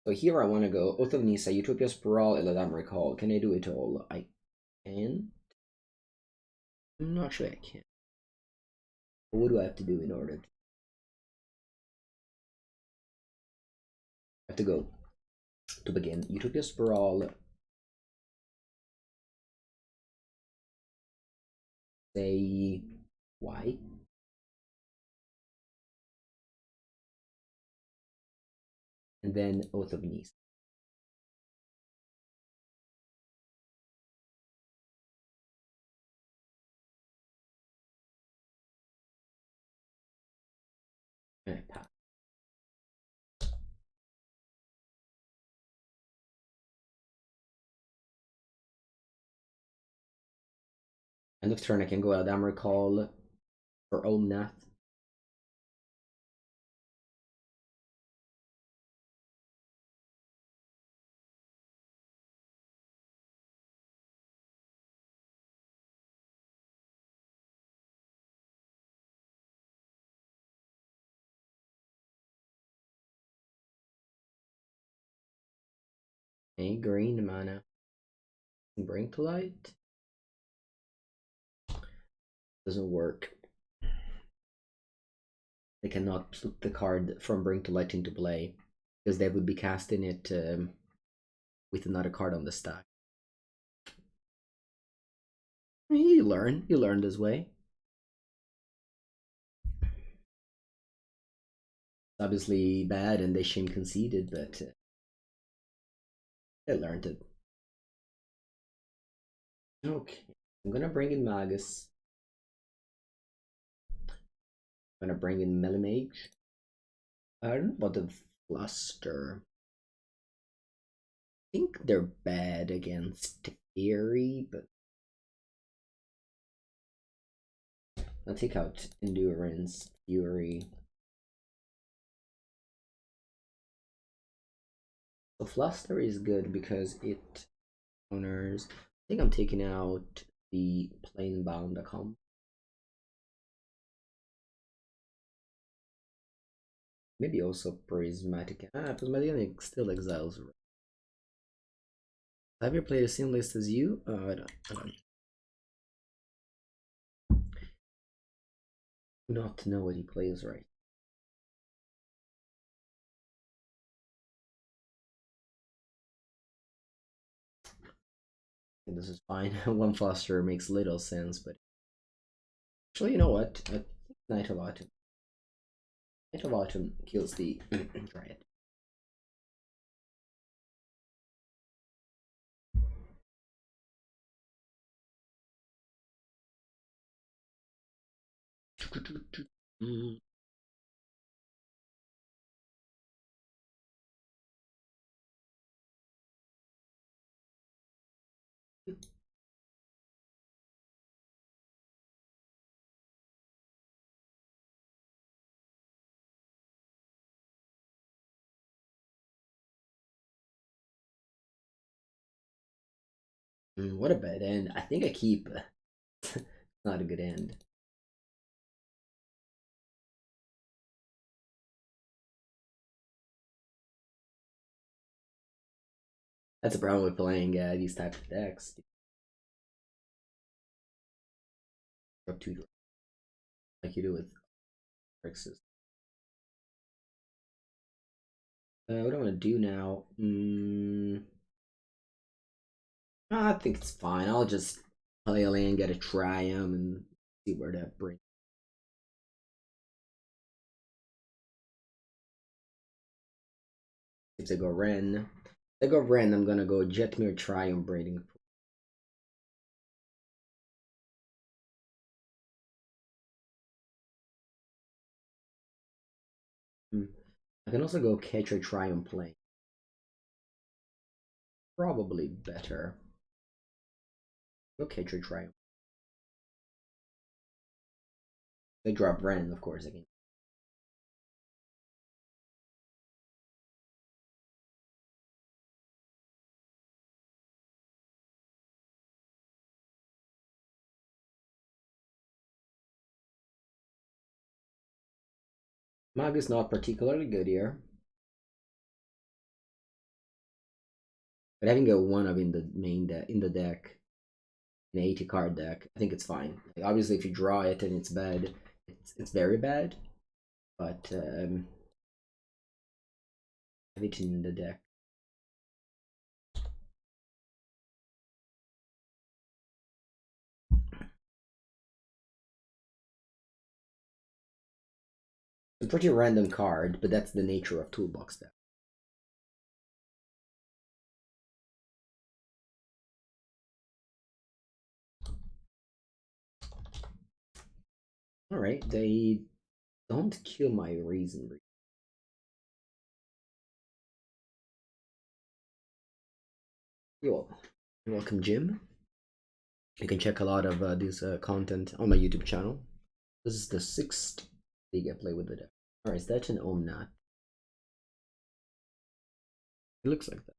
So here I want to go Oath of Nissa, Utopia Sprawl, Eladamri Call. Can I do it all? I can. I'm not sure I can. But what do I have to do in order to? I have to go to begin. Utopia Sprawl. Say why? And then Oath of Nissa. And I pass. End of turn, I can go Eladamri Call for Omnath. A green mana. Bring to Light. Doesn't work. They cannot put the card from Bring to Light into play because they would be casting it with another card on the stack. You learn this way. It's obviously bad and they shame conceded, but I learned it. Okay, I'm gonna bring in Magus. I'm gonna bring in Meddling Mage. I don't know about the Fluster. I think they're bad against Teferi, but I'll take out Endurance, Fury. The Fluster is good because it counters. I think I'm taking out the Planebound Accomplice. Maybe also Prismatic. Prismatic Ending still exiles. Have you played the same list as you? I don't. Do not know what he plays right. And this is fine. One Foster makes little sense, but actually, you know what? I think Knight of Autumn. Knight of Autumn kills the Dryad. What a bad end. I think I keep. Not a good end. That's a problem with playing these type of decks. Drop 2 drop, like you do with X's. What do I want to do now? I think it's fine. I'll just play a land, get a Triome, and see where that brings. If they go Wrenn, I'm gonna go Jetmir Triumph Braiding. I can also go Ketria Triome Plane. Probably better. Go Ketria Triumph. They drop Wrenn, of course, again. Mag is not particularly good here. But having a 1-up in the main in the deck, an 80 card deck, I think it's fine. Like, obviously, if you draw it and it's bad, it's very bad. But have it in the deck. A pretty random card, but that's the nature of toolbox deck. Alright, they don't kill my Risen Reef. You're welcome, Jim. You can check a lot of this content on my YouTube channel. This is the 6th league I play with the deck. Alright, is that an Omnath? It looks like that.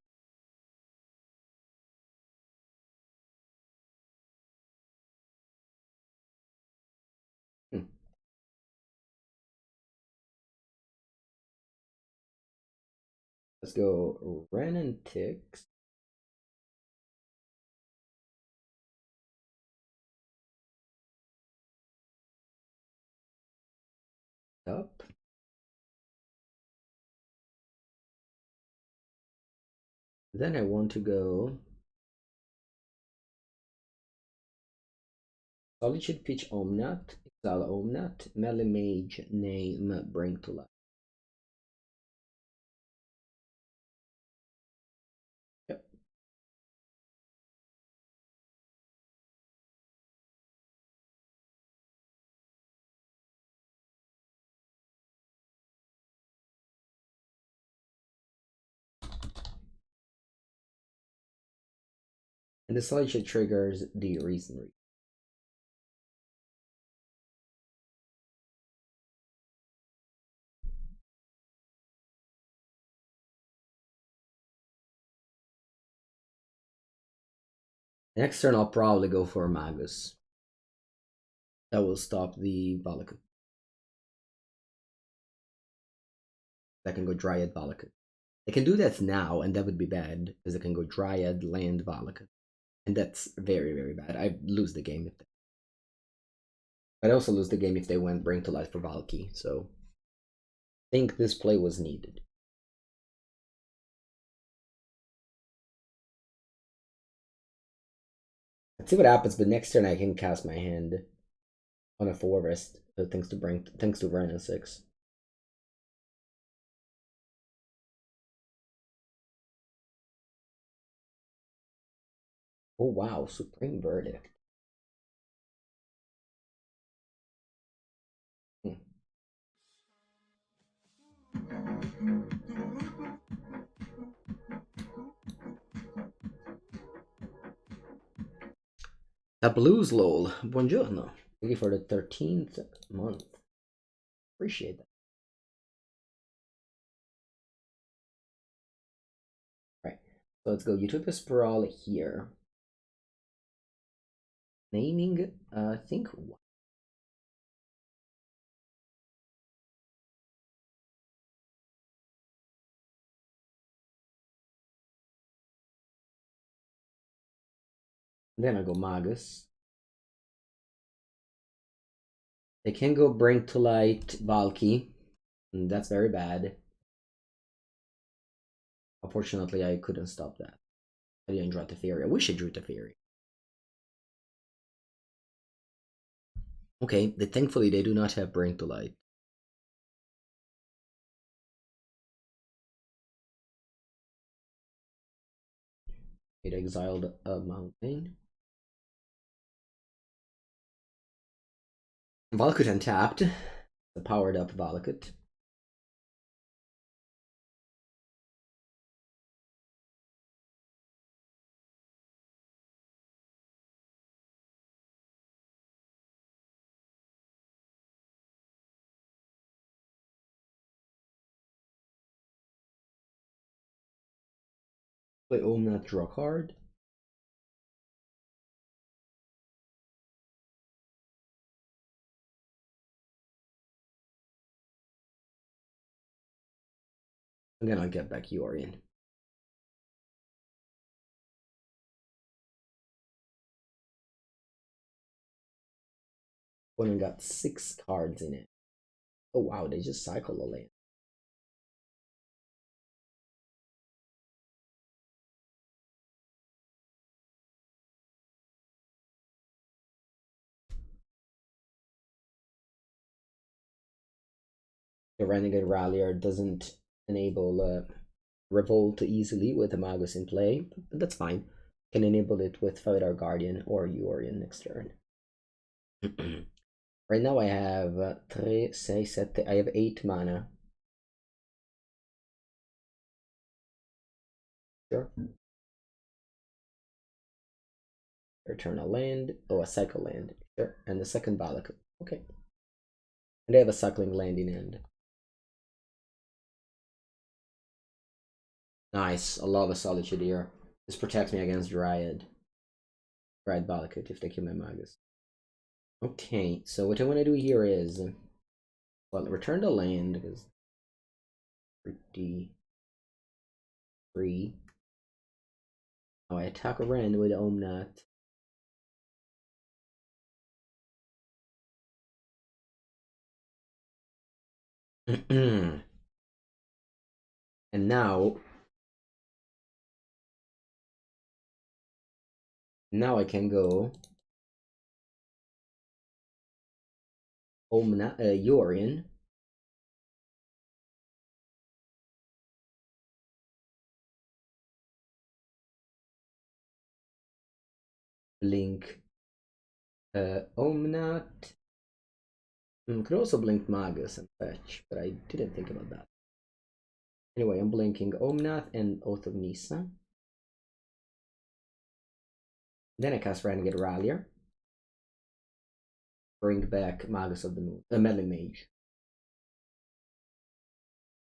Let's go Wrenn and Six. Up. Then I want to go Solitude, pitch Omnath, exile Omnath, Meddling Mage, name, bring to life. Yep. And the Solitude triggers the Risen Reef. Next turn I'll probably go for a Magus. That will stop the Valakut. I can go Dryad Valakut. I can do that now, and that would be bad, because I can go Dryad, land, Valakut. And that's very, very bad. I lose the game if they... I'd also lose the game if they went Bring to Life for Valky, so I think this play was needed. Let's see what happens, but next turn I can cast my hand on a forest. So thanks to Wrenn and Six. Oh wow, Supreme Verdict. A blues lol. Buongiorno. Thank you for the 13th month. Appreciate that. Right. So let's go Utopia Sprawl here. Naming, I think. Then I go Magus. They can go Bring to Light Valky. And that's very bad. Unfortunately, I couldn't stop that. I didn't draw Teferi. I wish I drew Teferi. Okay, thankfully they do not have Bring to Light. It exiled a mountain. Valakut untapped. The powered up Valakut. Play Omnath, draw card. And then I'll get back Yorion. Opponent got 6 cards in it. Oh wow, they just cycle a land. The Renegade Rallier doesn't enable Revolt easily with a Magus in play, but that's fine. Can enable it with Felidar Guardian or Yorion next turn. Right now I have 3, 6, 7, I have 8 mana. Sure. Return a land. Oh, a cycle land. Sure. And the second Valak. Okay. And I have a cycling land in hand. Nice. I love a Solitude here. This protects me against Dryad. Dryad Valakut if they kill my Magus. Okay, so what I want to do here is, well, return the land because pretty free. Now I attack a Wrenn with Omnath. And now I can go Omnath, Yorion. Blink Omnath. Could also blink Magus and fetch, but I didn't think about that. Anyway, I'm blinking Omnath and Oath of Nissa. Then I cast Renegade Rallier. Bring back Magus of the Moon, Meddling Mage.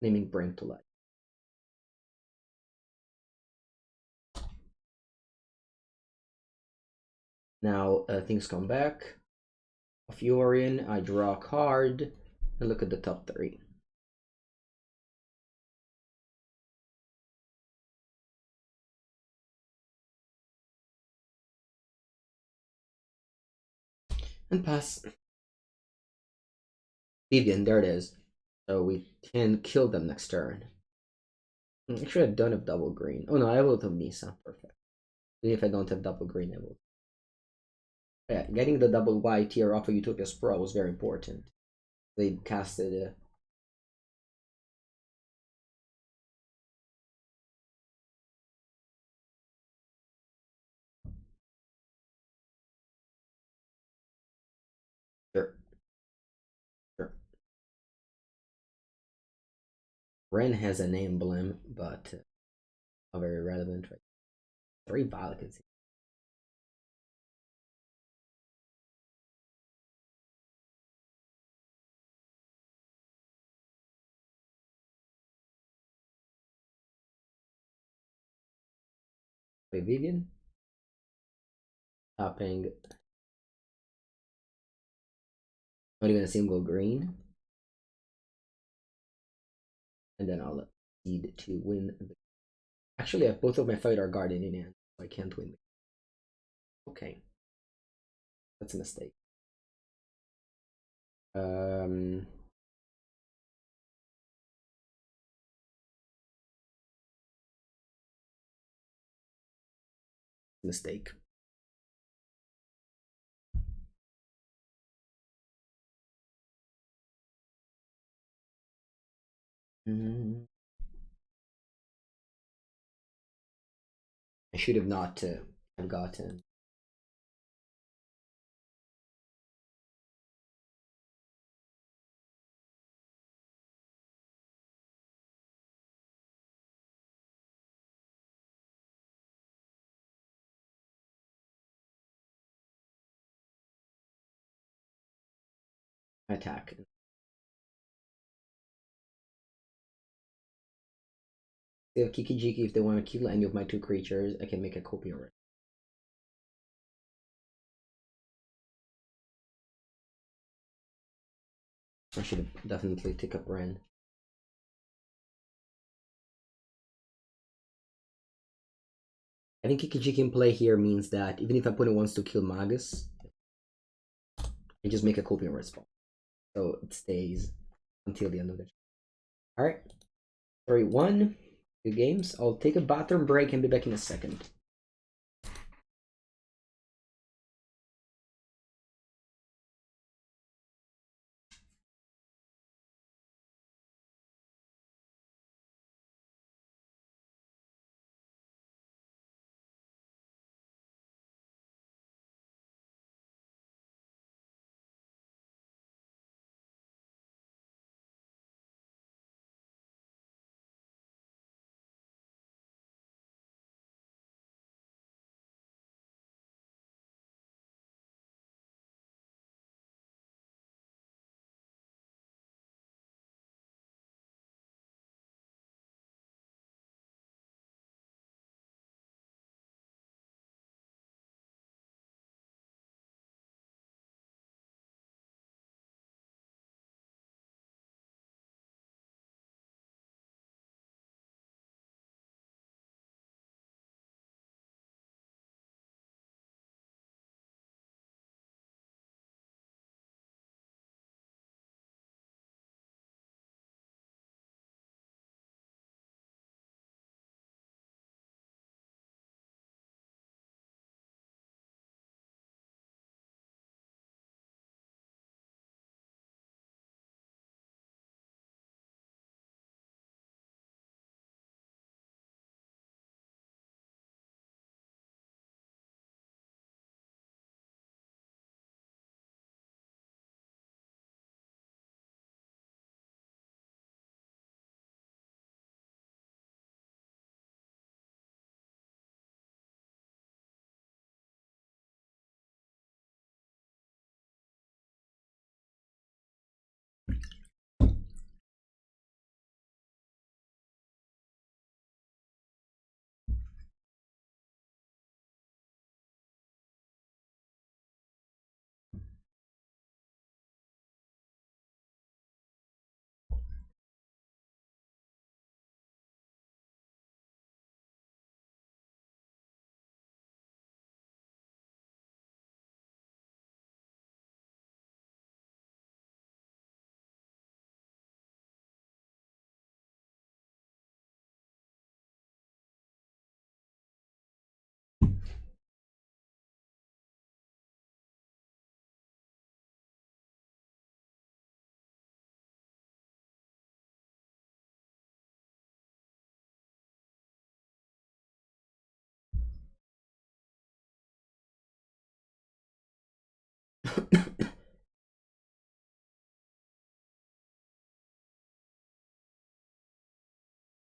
Naming Bring to Life. Now things come back. Of Yorion, I draw a card and look at the top 3. And pass. Vivien, there it is. So we can kill them next turn. Actually, I don't have double green. Oh no, I have Oath of Nissa. Perfect. Even if I don't have double green, I will. Yeah, getting the double white here off of Utopia Sprawl was very important. They casted Sure. Sure. Wrenn has an emblem, but not very relevant. Right? 3 Valakans. Wait, Vivien? Tapping. Not even a single green. And then I'll need to win. Actually, I have both of my Felidar Guardian in hand, so I can't win. Okay. That's a mistake. Um, Mistake. I should have not have gotten. Attack. They have Kiki-Jiki. If they want to kill any of my 2 creatures, I can make a copy of it. I should definitely take up Wrenn. I think Kiki-Jiki in play here means that even if opponent wants to kill Magus, I just make a copy of respawn. So it stays until the end of the turn. Alright. 3-1. Good games. I'll take a bathroom break and be back in a second.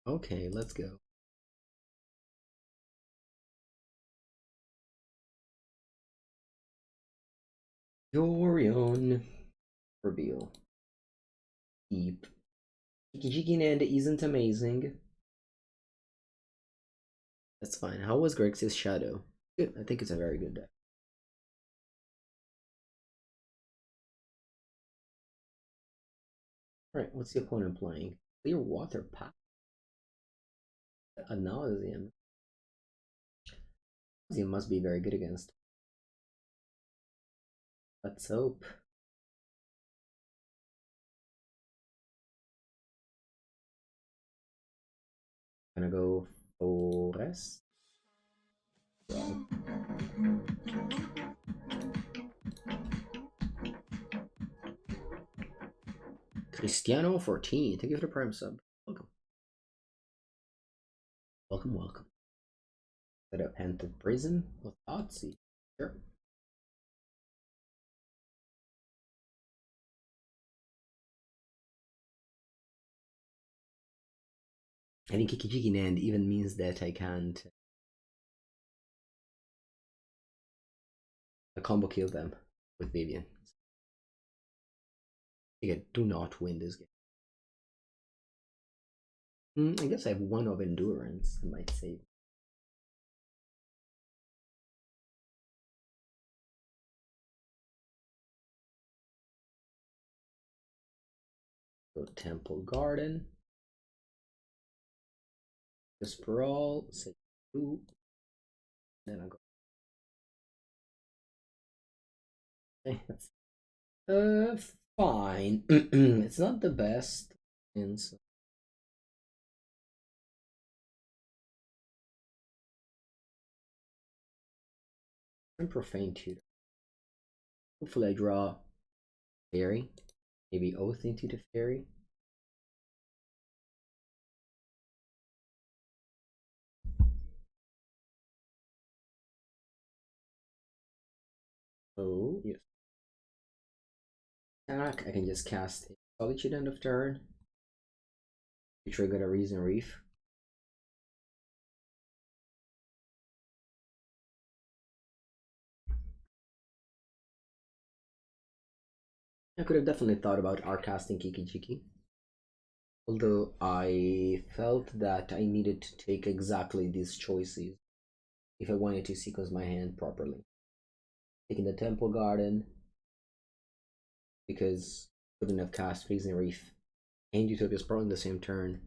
Okay, let's go. Yorion. Reveal. Deep. Kiki-Jiki Nand isn't amazing. That's fine. How was Grixis Shadow? Good. I think it's a very good deck. Alright, what's the opponent playing? Clear Water Path. A Nauseam. Nauseam must be very good against. Let's hope. Gonna go Forest. Cristiano 14, thank you for the Prime sub. Welcome. Welcome, welcome. Set up Haunted Prison with Thoughtseize. Sure. I think Kiki-Jiki Nand even means that I can't combo kill them with Vivien. Again, do not win this game. I guess I have one of endurance. I might save. Go Temple Garden. The Sprawl. Say 2. Then I go. Fine. It's not the best. And so I'm Profane Tutor. Hopefully I draw Fairy. Maybe Oath into the Fairy. Oh, yes. Attack. I can just cast a Solitude end of turn. You trigger a Risen Reef. I could have definitely thought about art casting Kiki-Jiki. Although I felt that I needed to take exactly these choices if I wanted to sequence my hand properly. Taking the Temple Garden because I couldn't have cast Risen Reef and Utopia Sprawl in the same turn,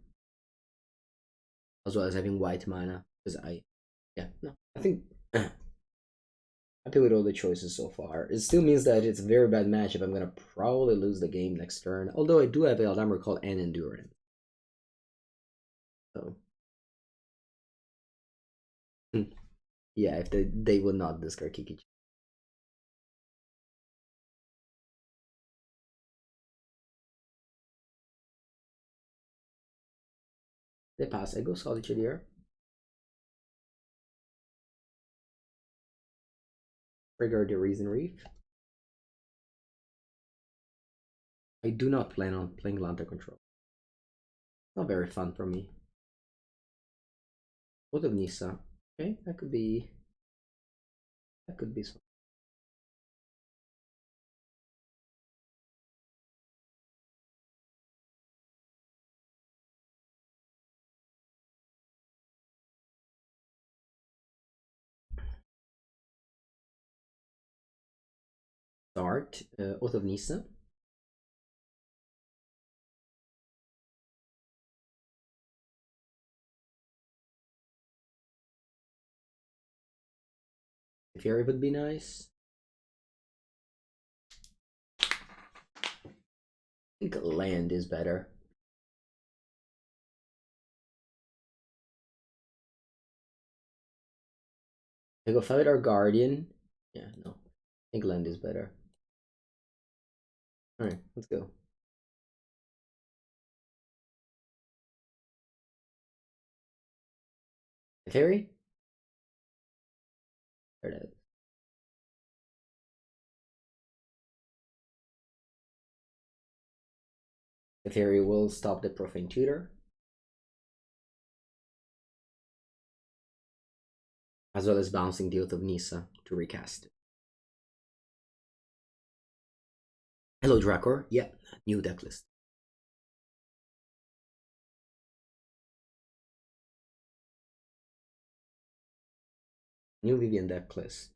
as well as having white mana. Because I think happy with all the choices so far. It still means that it's a very bad matchup. I'm gonna probably lose the game next turn. Although I do have Eladamri called an Endurance. So yeah, if they will not discard Kiki. They pass. I go Solitude here. Trigger the Risen Reef. I do not plan on playing Lantern Control. Not very fun for me. Oath of Nissa. Okay, that could be something. Start Oath of Nissa. Teferi would be nice. I think land is better. I go Felidar Guardian. Yeah, no. I think land is better. Alright, let's go. Teferi? There it is. Teferi will stop the Profane Tutor, as well as bouncing the Oath of Nissa to recast it. Hello, Drakor. Yeah, new deck list. New Vivien deck list.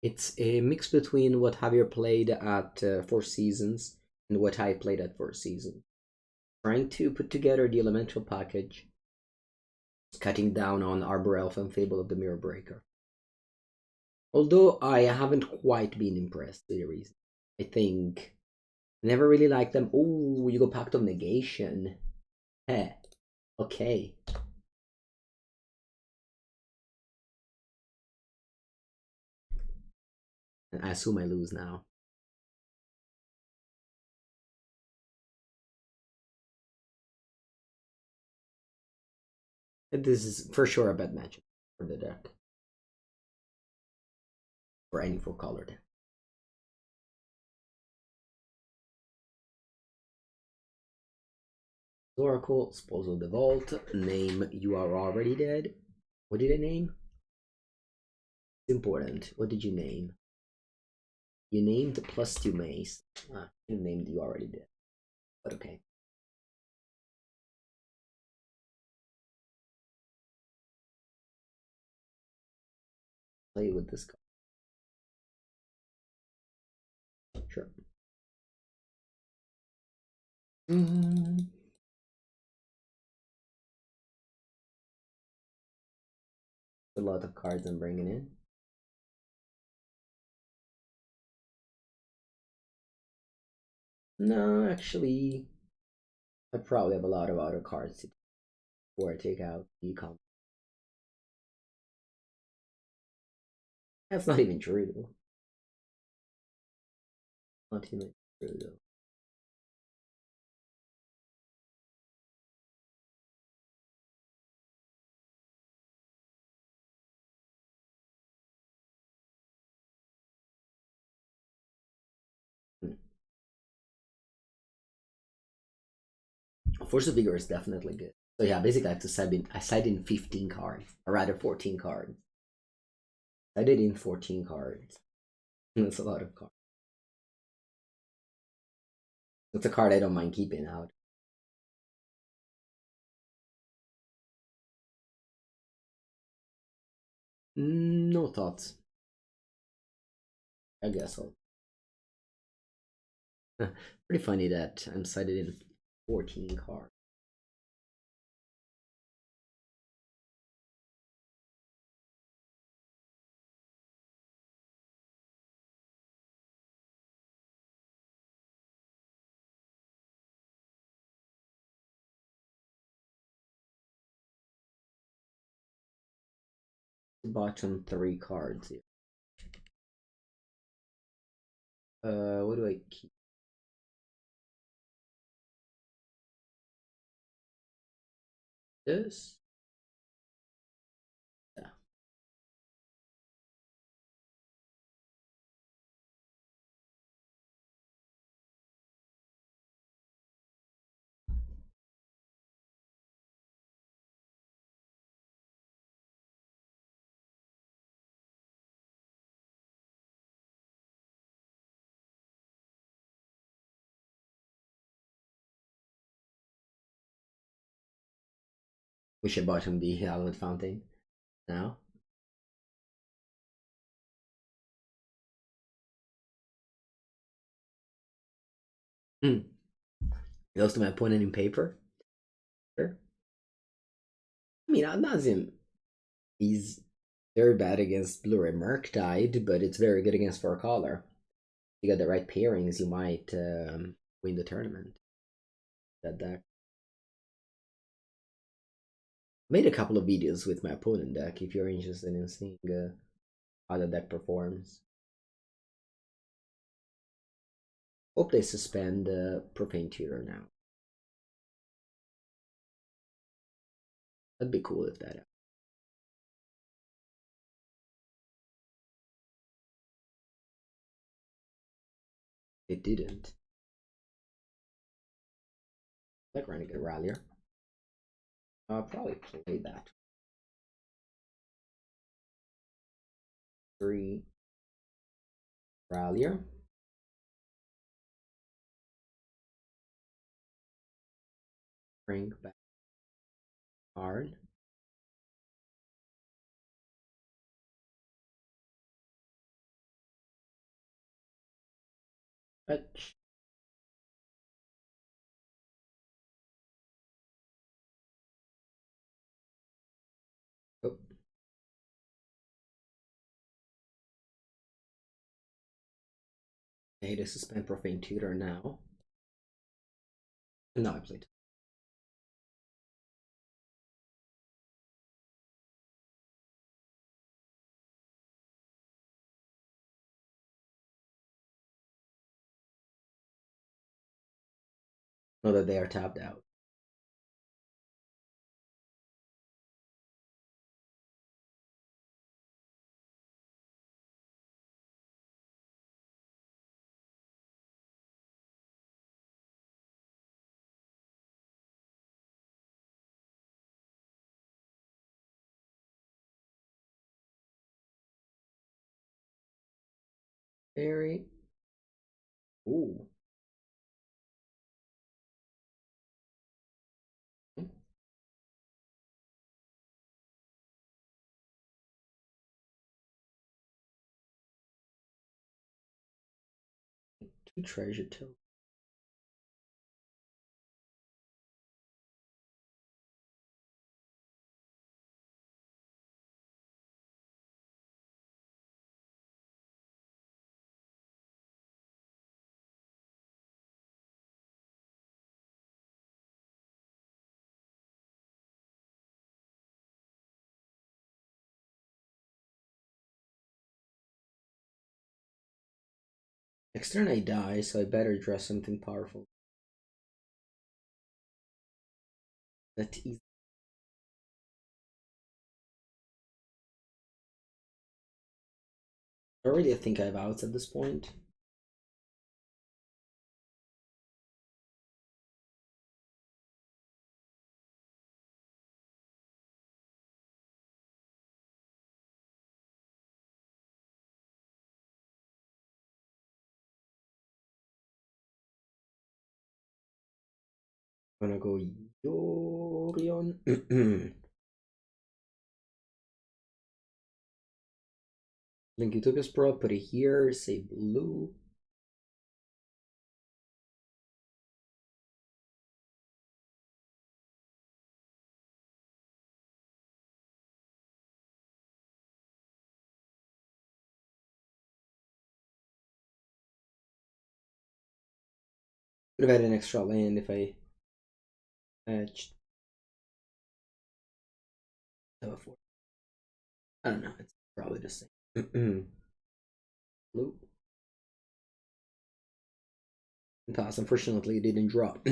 It's a mix between what Javier played at Four Seasons and what I played at Four Seasons. Trying to put together the elemental package, cutting down on Arbor Elf and Fable of the Mirror Breaker. Although I haven't quite been impressed with the reason. I think never really liked them. Oh, you go Pact of Negation. Heh. Okay. I assume I lose now. This is for sure a bad matchup for the deck. For any full color deck. Oracle, Spousal the Vault, name You Are Already Dead. What did I name? Important. What did you name? You named +2 mace. You named You Already Dead. But okay. Play with this card. Sure. A lot of cards I'm bringing in. No, actually, I probably have a lot of other cards before I take out the comp. That's not even true, though. Not even true, though. Force of Vigor is definitely good. So yeah, basically I have to I side in 15 cards, or rather 14 cards. I did in 14 cards. That's a lot of cards. That's a card I don't mind keeping out. No thoughts. I guess so. Pretty funny that I'm sided in 14 cards. Bottom 3 cards here. What do I keep? This? Yeah. We should bottom the Hallowed Fountain now. Hmm. Goes to my opponent in paper. Sure. I mean, Nazim, he's very bad against blue-red Murktide, but it's very good against 4-color. You got the right pairings, you might win the tournament. That deck. Made a couple of videos with my opponent deck if you're interested in seeing how the deck performs. Hope they suspend Profane Tutor now. That'd be cool if that happened. It didn't. Like Renegade Rallier. I'll probably play that. 3 Rallier. Bring back card. Fetch. Oh. Okay, to suspend Profane Tutor now. No, I played. Know that they are tapped out. Very. Ooh. Two treasure too. Next turn I die, so I better draw something powerful. That's easy. Already I think I have outs at this point. I'm gonna go Yorion. Link Utopia Sprawl, put it here, say blue. Could have had an extra land if I matched. I don't know, it's probably the same. Blue. Pass. Unfortunately, it didn't drop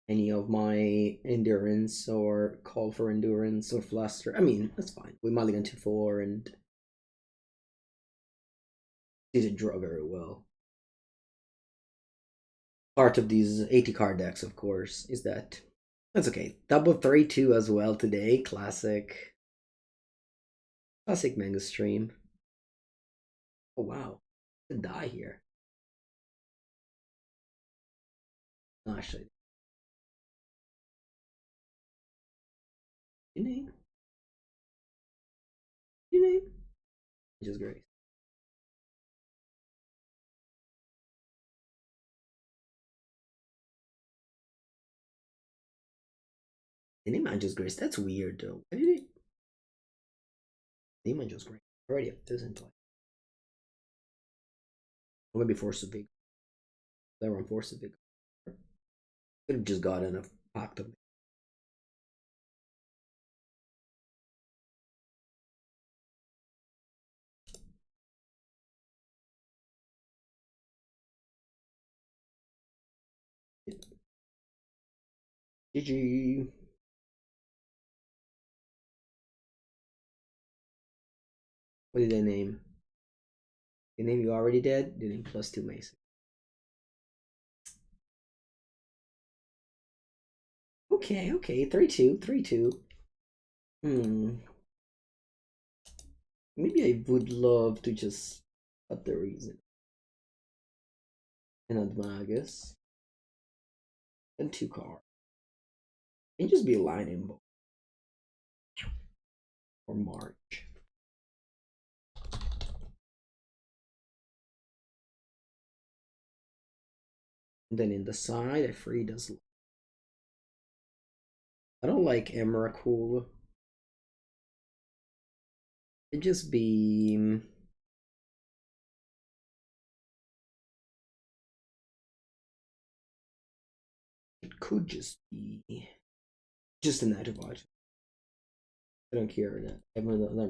any of my endurance or call for endurance or fluster. I mean, that's fine. We mulligan to 4 and didn't draw very well. Part of these 80 card decks, of course, is that that's okay. Double 3-2 as well today. Classic manga stream. Oh wow. Could die here. No, actually. Your name? Your name? Just great. Name Angel's Grace. That's weird though. Why did it? Name Angel's Grace. Already have this in play. Or maybe Force of Vigor. They were on Force of Vigor. Could have just gotten a pact of GG. What did they name? The name you already did? The name +2 Mason. Okay, okay. 3-2. 3-2. Maybe I would love to just cut the reason. And Magus. And 2 cards. And just be a line in or March. And then in the side, I free does. I don't like Emrakul. It just be. It could just be. Just a Night of Watch. I don't care that. I'm not